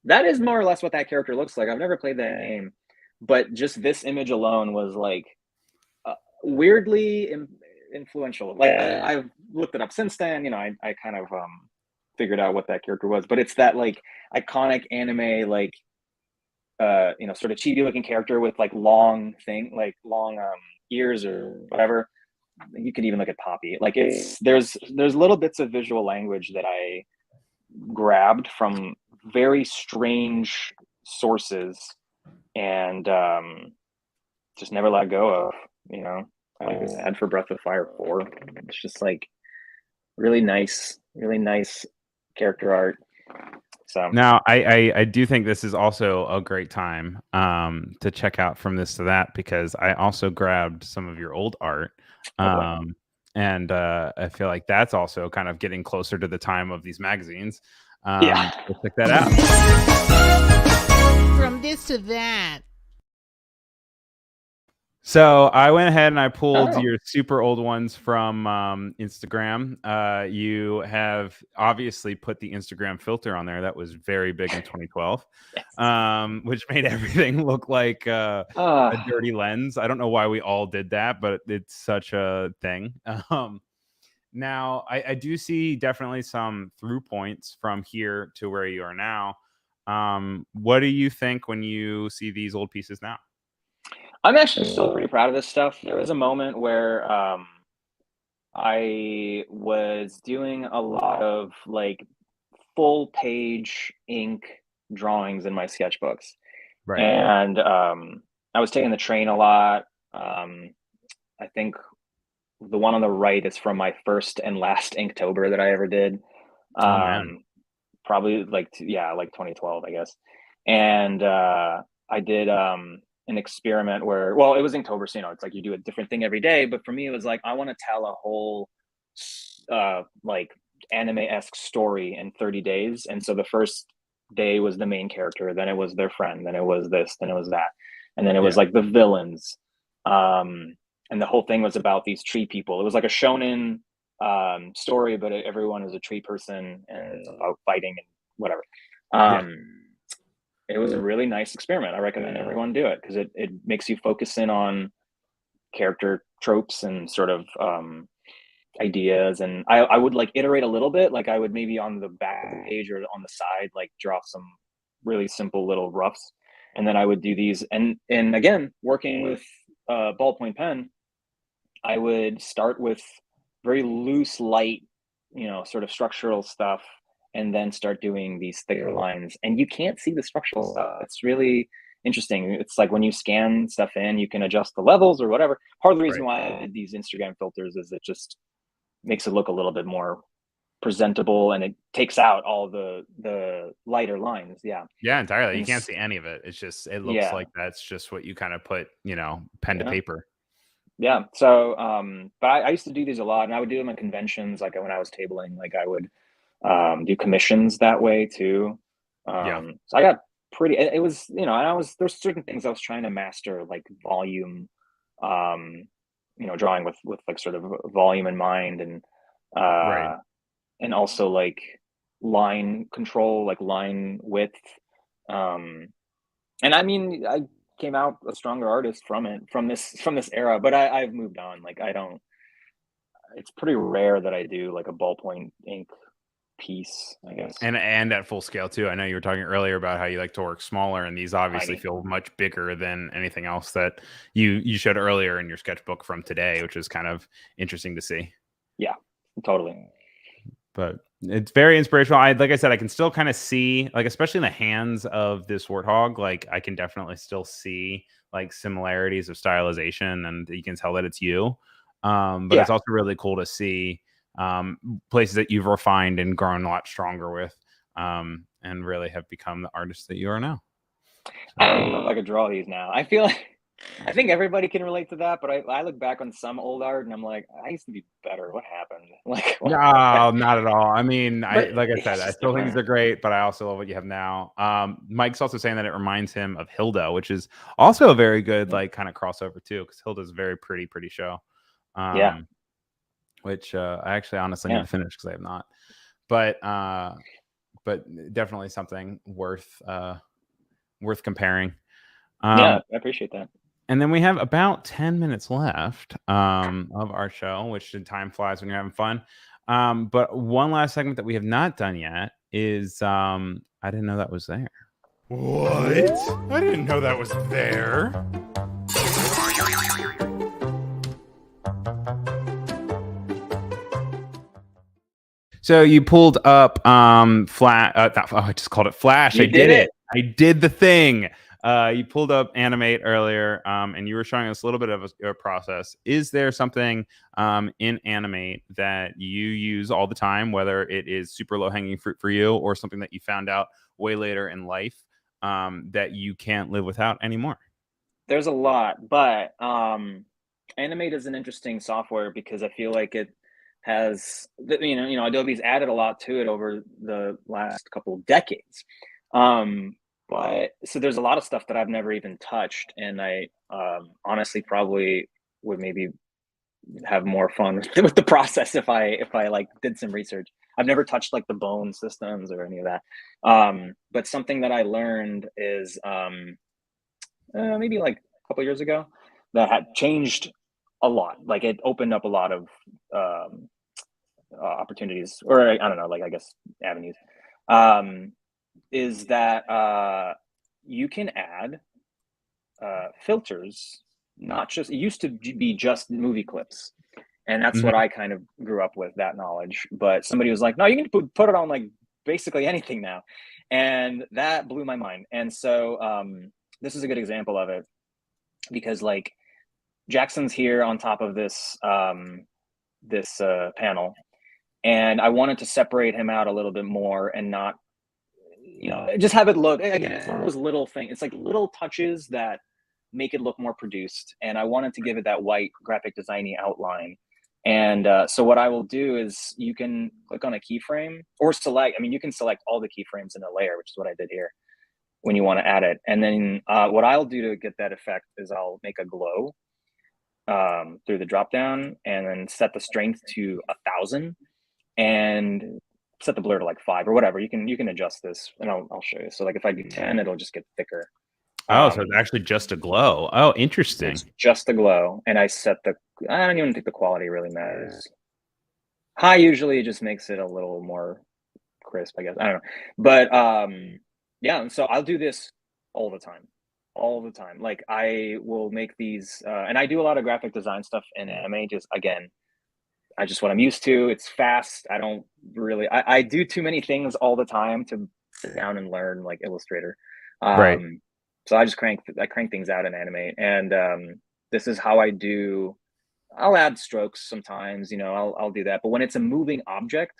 [SPEAKER 2] that is more or less what that character looks like. I've never played that game, but just this image alone was like weirdly influential. Like I've looked it up since then, you know, I kind of figured out what that character was, but it's that like iconic anime, like you know, sort of chibi looking character with like long ears or whatever. You could even look at Poppy. Like there's little bits of visual language that I grabbed from very strange sources and just never let go of, you know. I like this ad for Breath of Fire 4. It's just like really nice character art. So
[SPEAKER 1] now I do think this is also a great time to check out From This to That, because I also grabbed some of your old art. And I feel like that's also kind of getting closer to the time of these magazines. Let's check that out.
[SPEAKER 7] From This to That.
[SPEAKER 1] So I went ahead and I pulled your super old ones from Instagram. You have obviously put the Instagram filter on there. That was very big in 2012, which made everything look like a dirty lens. I don't know why we all did that, but it's such a thing. Now, I do see definitely some through points from here to where you are now. What do you think when you see these old pieces now?
[SPEAKER 2] I'm actually still pretty proud of this stuff. There was a moment where I was doing a lot of like full page ink drawings in my sketchbooks.
[SPEAKER 1] Right.
[SPEAKER 2] And I was taking the train a lot. I think the one on the right is from my first and last Inktober that I ever did. Probably like 2012, I guess. And I did an experiment where, well, it was Inktober, so it's like you do a different thing every day. But for me, it was like I want to tell a whole like anime-esque story in 30 days. And so the first day was the main character, then it was their friend, then it was this, then it was that, and then it was like the villains. And the whole thing was about these tree people. It was like a shonen story, but everyone is a tree person and it's about fighting and whatever. It was a really nice experiment. I recommend everyone do it because it makes you focus in on character tropes and sort of ideas. And I would like iterate a little bit. Like I would maybe on the back of the page or on the side, like draw some really simple little roughs. And then I would do these. And again, working with ballpoint pen, I would start with very loose, light, sort of structural stuff, and then start doing these thicker lines. And you can't see the structural stuff. It's really interesting. It's like when you scan stuff in, you can adjust the levels or whatever. Part of the reason why I did these Instagram filters is it just makes it look a little bit more presentable, and it takes out all the lighter lines. Yeah,
[SPEAKER 1] entirely. You can't see any of it. It's just, it looks like that's just what you kind of put, pen to paper.
[SPEAKER 2] Yeah. So but I used to do these a lot, and I would do them at conventions. Like when I was tabling, like I would do commissions that way too. So I got pretty, it was, and there's certain things I was trying to master, like volume, drawing with like sort of volume in mind, and and also like line control, like line width. And I mean, I came out a stronger artist from this era, but I've moved on. Like it's pretty rare that I do like a ballpoint ink piece, I guess.
[SPEAKER 1] And at full scale too. I know you were talking earlier about how you like to work smaller, and these obviously feel much bigger than anything else that you showed earlier in your sketchbook from today, which is kind of interesting to see.
[SPEAKER 2] Yeah, totally.
[SPEAKER 1] But it's very inspirational. Like I said, I can still kind of see, like, especially in the hands of this warthog, like I can definitely still see like similarities of stylization, and you can tell that it's you. But it's also really cool to see places that you've refined and grown a lot stronger with, and really have become the artist that you are now.
[SPEAKER 2] I don't know if I could draw these now. I feel like I think everybody can relate to that, but I look back on some old art and I'm like, I used to be better. What happened? Like,
[SPEAKER 1] no, not at all. I mean, like I said, I still think these are great, but I also love what you have now. Mike's also saying that it reminds him of Hilda, which is also a very good like kind of crossover too, because Hilda's a very pretty show. Which I actually honestly need to finish because I have not. But definitely something worth comparing.
[SPEAKER 2] I appreciate that.
[SPEAKER 1] And then we have about 10 minutes left of our show, which time flies when you're having fun. But one last segment that we have not done yet is I didn't know that was there.
[SPEAKER 6] What? I didn't know that was there.
[SPEAKER 1] So you pulled up I just called it Flash. I did it. I did the thing. You pulled up Animate earlier, and you were showing us a little bit of a process. Is there something in Animate that you use all the time, whether it is super low hanging fruit for you or something that you found out way later in life that you can't live without anymore?
[SPEAKER 2] There's a lot, but Animate is an interesting software because I feel like it has, Adobe's added a lot to it over the last couple of decades. But so there's a lot of stuff that I've never even touched, and I honestly probably would maybe have more fun with the process if I like did some research. I've never touched like the bone systems or any of that. But something that I learned is maybe like a couple years ago that had changed a lot. Like it opened up a lot of opportunities, or I don't know, like I guess avenues. Is that you can add filters. Not just, it used to be just movie clips, and that's what I kind of grew up with, that knowledge. But somebody was like, no, you can put it on like basically anything now, and that blew my mind. And so this is a good example of it, because like Jackson's here on top of this panel, and I wanted to separate him out a little bit more and not, just have it look, again, it's one of those little things. It's like little touches that make it look more produced, and I wanted to give it that white graphic designy outline. And so what I will do is you can click on a keyframe or select, you can select all the keyframes in a layer, which is what I did here when you want to add it. And then what I'll do to get that effect is I'll make a glow through the drop down, and then set the strength to 1,000 and set the blur to like 5 or whatever. You can adjust this, and I'll show you. So like if I do 10, it'll just get thicker.
[SPEAKER 1] Oh, so it's actually just a glow. Oh, interesting.
[SPEAKER 2] It's just a glow. And I don't even think the quality really matters. High usually just makes it a little more crisp, I guess. I don't know. But yeah, and so I'll do this all the time. Like I will make these, and I do a lot of graphic design stuff in Animate, just again, what I'm used to. It's fast. I don't really, I do too many things all the time to sit down and learn like Illustrator.
[SPEAKER 1] Right.
[SPEAKER 2] So I crank things out in Animate, and this is how I do. I'll add strokes sometimes, I'll do that. But when it's a moving object,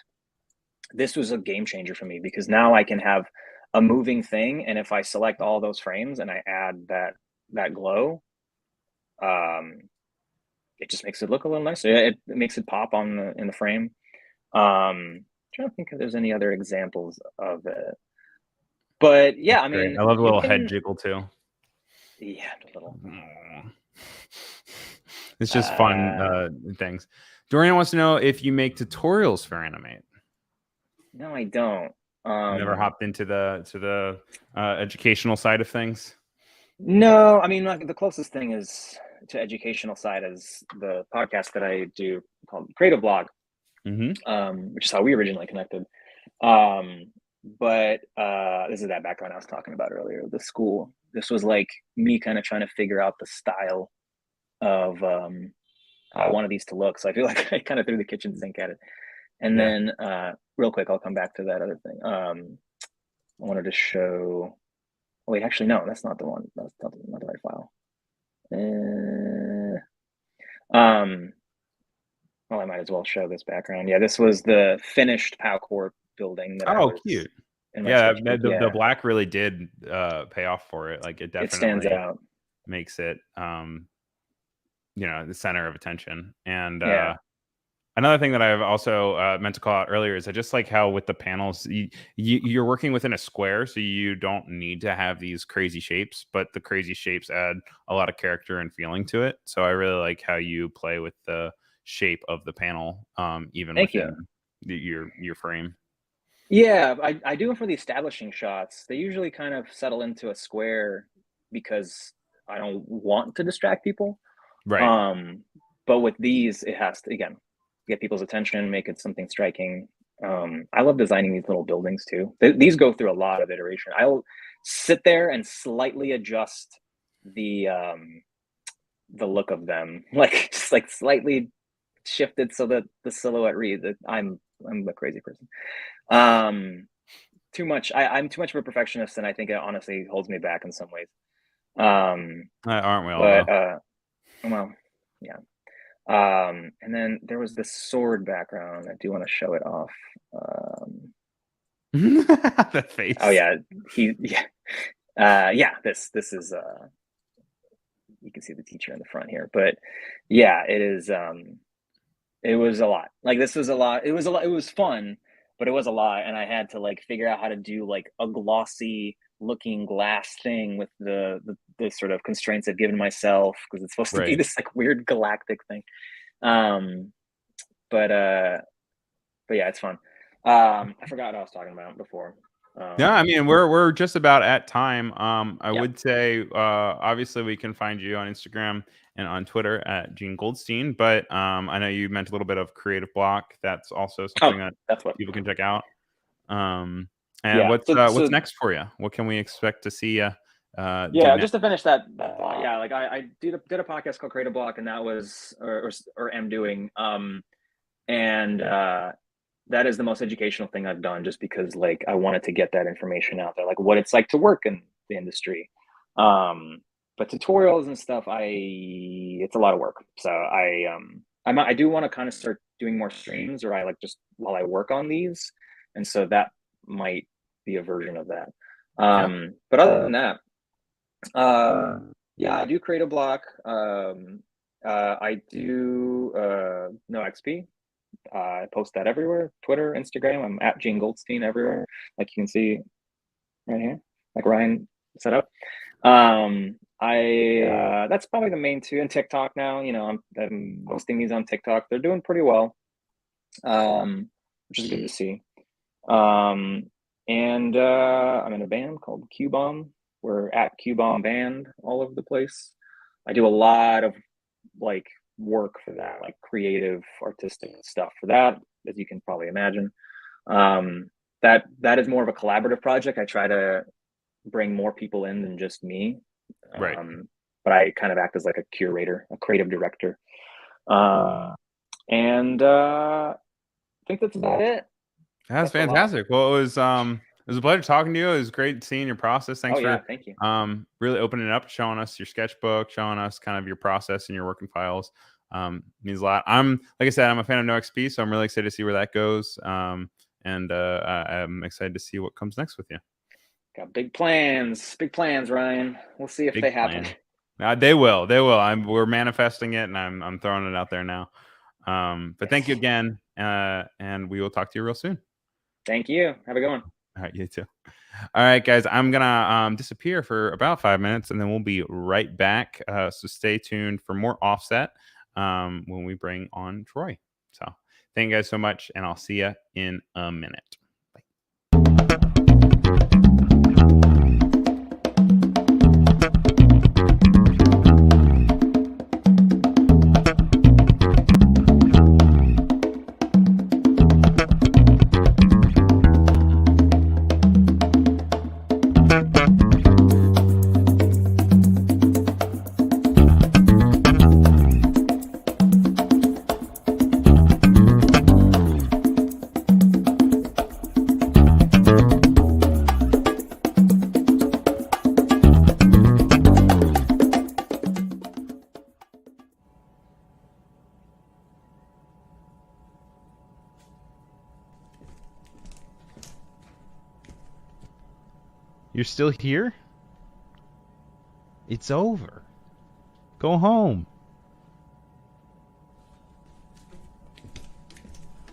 [SPEAKER 2] this was a game changer for me, because now I can have a moving thing, and if I select all those frames and I add that glow, it just makes it look a little nicer. It makes it pop in the frame. I'm trying to think if there's any other examples of it. But yeah,
[SPEAKER 1] I love the little head jiggle too.
[SPEAKER 2] Yeah, a little.
[SPEAKER 1] It's just fun things. Dorian wants to know if you make tutorials for Animate.
[SPEAKER 2] No, I don't.
[SPEAKER 1] Never hopped into the educational side of things.
[SPEAKER 2] No, the closest thing is to educational side is the podcast that I do called Creative Blog, which is how we originally connected. But this is that background I was talking about earlier, the school. This was like me kind of trying to figure out the style of how I wanted these to look. So I feel like I kind of threw the kitchen sink at it. And then real quick, I'll come back to that other thing. I wanted to show, wait, actually, no, that's not the one. That's not the right file. Well, I might as well show this background. Yeah, this was the finished POW Corp building.
[SPEAKER 1] Cute. Yeah, the black really did pay off for it. Like it definitely
[SPEAKER 2] stands out,
[SPEAKER 1] makes it the center of attention. And another thing that I've also meant to call out earlier is I just like how with the panels you're working within a square, so you don't need to have these crazy shapes, but the crazy shapes add a lot of character and feeling to it. So I really like how you play with the shape of the panel, even within your frame.
[SPEAKER 2] Yeah, I do them for the establishing shots. They usually kind of settle into a square because I don't want to distract people.
[SPEAKER 1] Right.
[SPEAKER 2] But with these, it has to, again, get people's attention, make it something striking. I love designing these little buildings too. These go through a lot of iteration. I'll sit there and slightly adjust the look of them, like just like slightly shifted so that the silhouette reads. I'm a crazy person. Too much. I'm too much of a perfectionist, and I think it honestly holds me back in some ways.
[SPEAKER 1] Aren't we all?
[SPEAKER 2] But
[SPEAKER 1] Though?
[SPEAKER 2] well, yeah. And then there was this sword background. I do want to show it off.
[SPEAKER 1] The face.
[SPEAKER 2] Oh yeah, This is you can see the teacher in the front here, but yeah, it is. It was a lot. Like this was a lot. It was a lot. It was fun, but it was a lot, and I had to like figure out how to do like a glossy looking glass thing with the sort of constraints I've given myself, because it's supposed to be
[SPEAKER 1] Right.
[SPEAKER 2] this like weird galactic thing. Um, but yeah, it's fun. I forgot what I was talking about before.
[SPEAKER 1] Yeah, I mean we're just about at time. I
[SPEAKER 2] Yeah.
[SPEAKER 1] would say obviously we can find you on Instagram and on Twitter at Gene Goldstein, but I know you meant a little bit of creative block. That's also something that
[SPEAKER 2] That's what.
[SPEAKER 1] people can check out. And
[SPEAKER 2] Yeah,
[SPEAKER 1] what's
[SPEAKER 2] so
[SPEAKER 1] next for you? What can we expect to see you do
[SPEAKER 2] yeah,
[SPEAKER 1] next?
[SPEAKER 2] just to finish that thought, yeah, like I did a podcast called Creative Block, and that was or am doing, and that is the most educational thing I've done, just because like I wanted to get that information out there, like what it's like to work in the industry. But tutorials and stuff, it's a lot of work. So I do want to kind of start doing more streams, or I like just while I work on these, and so that might be a version of that. But other than that, yeah, I do Creative Block. I do no XP. I post that everywhere: Twitter, Instagram. I'm at Gene Goldstein everywhere, like you can see right here, like Ryan set up. That's probably the main two, and TikTok now. You know, I'm posting these on TikTok. They're doing pretty well, which is good to see. And I'm in a band called Q-Bomb. We're at Q-Bomb Band all over the place. I do a lot of like work for that, like creative, artistic stuff for that, as you can probably imagine. That is more of a collaborative project. I try to bring more people in than just me.
[SPEAKER 1] Right.
[SPEAKER 2] But I kind of act as like a curator, a creative director. And I think that's about it.
[SPEAKER 1] That's
[SPEAKER 2] That's a lot.
[SPEAKER 1] fantastic. Well, it was a pleasure talking to you. It was great seeing your process. Thanks for
[SPEAKER 2] thank you.
[SPEAKER 1] really opening it up, showing us your sketchbook, showing us kind of your process and your working files. Means a lot. Like I said, I'm a fan of No XP, so I'm really excited to see where that goes. And I'm excited to see what comes next with you.
[SPEAKER 2] Got big plans, Ryan. We'll see if they happen.
[SPEAKER 1] They will. We're manifesting it, and I'm throwing it out there now. But thank you again, and we will talk to you real soon.
[SPEAKER 2] Thank you. Have a good one.
[SPEAKER 1] All right, you too. All right, guys, I'm gonna disappear for about 5 minutes, and then we'll be right back. So stay tuned for more Offset when we bring on Troy. So thank you guys so much, and I'll see you in a minute. You're still here? It's over. Go home.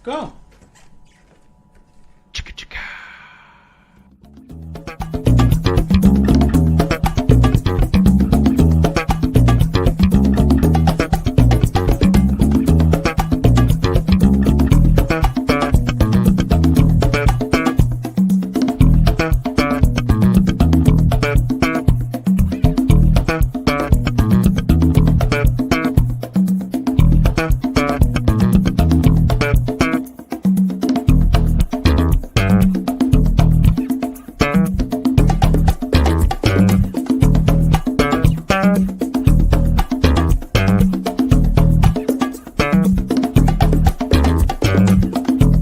[SPEAKER 6] Go.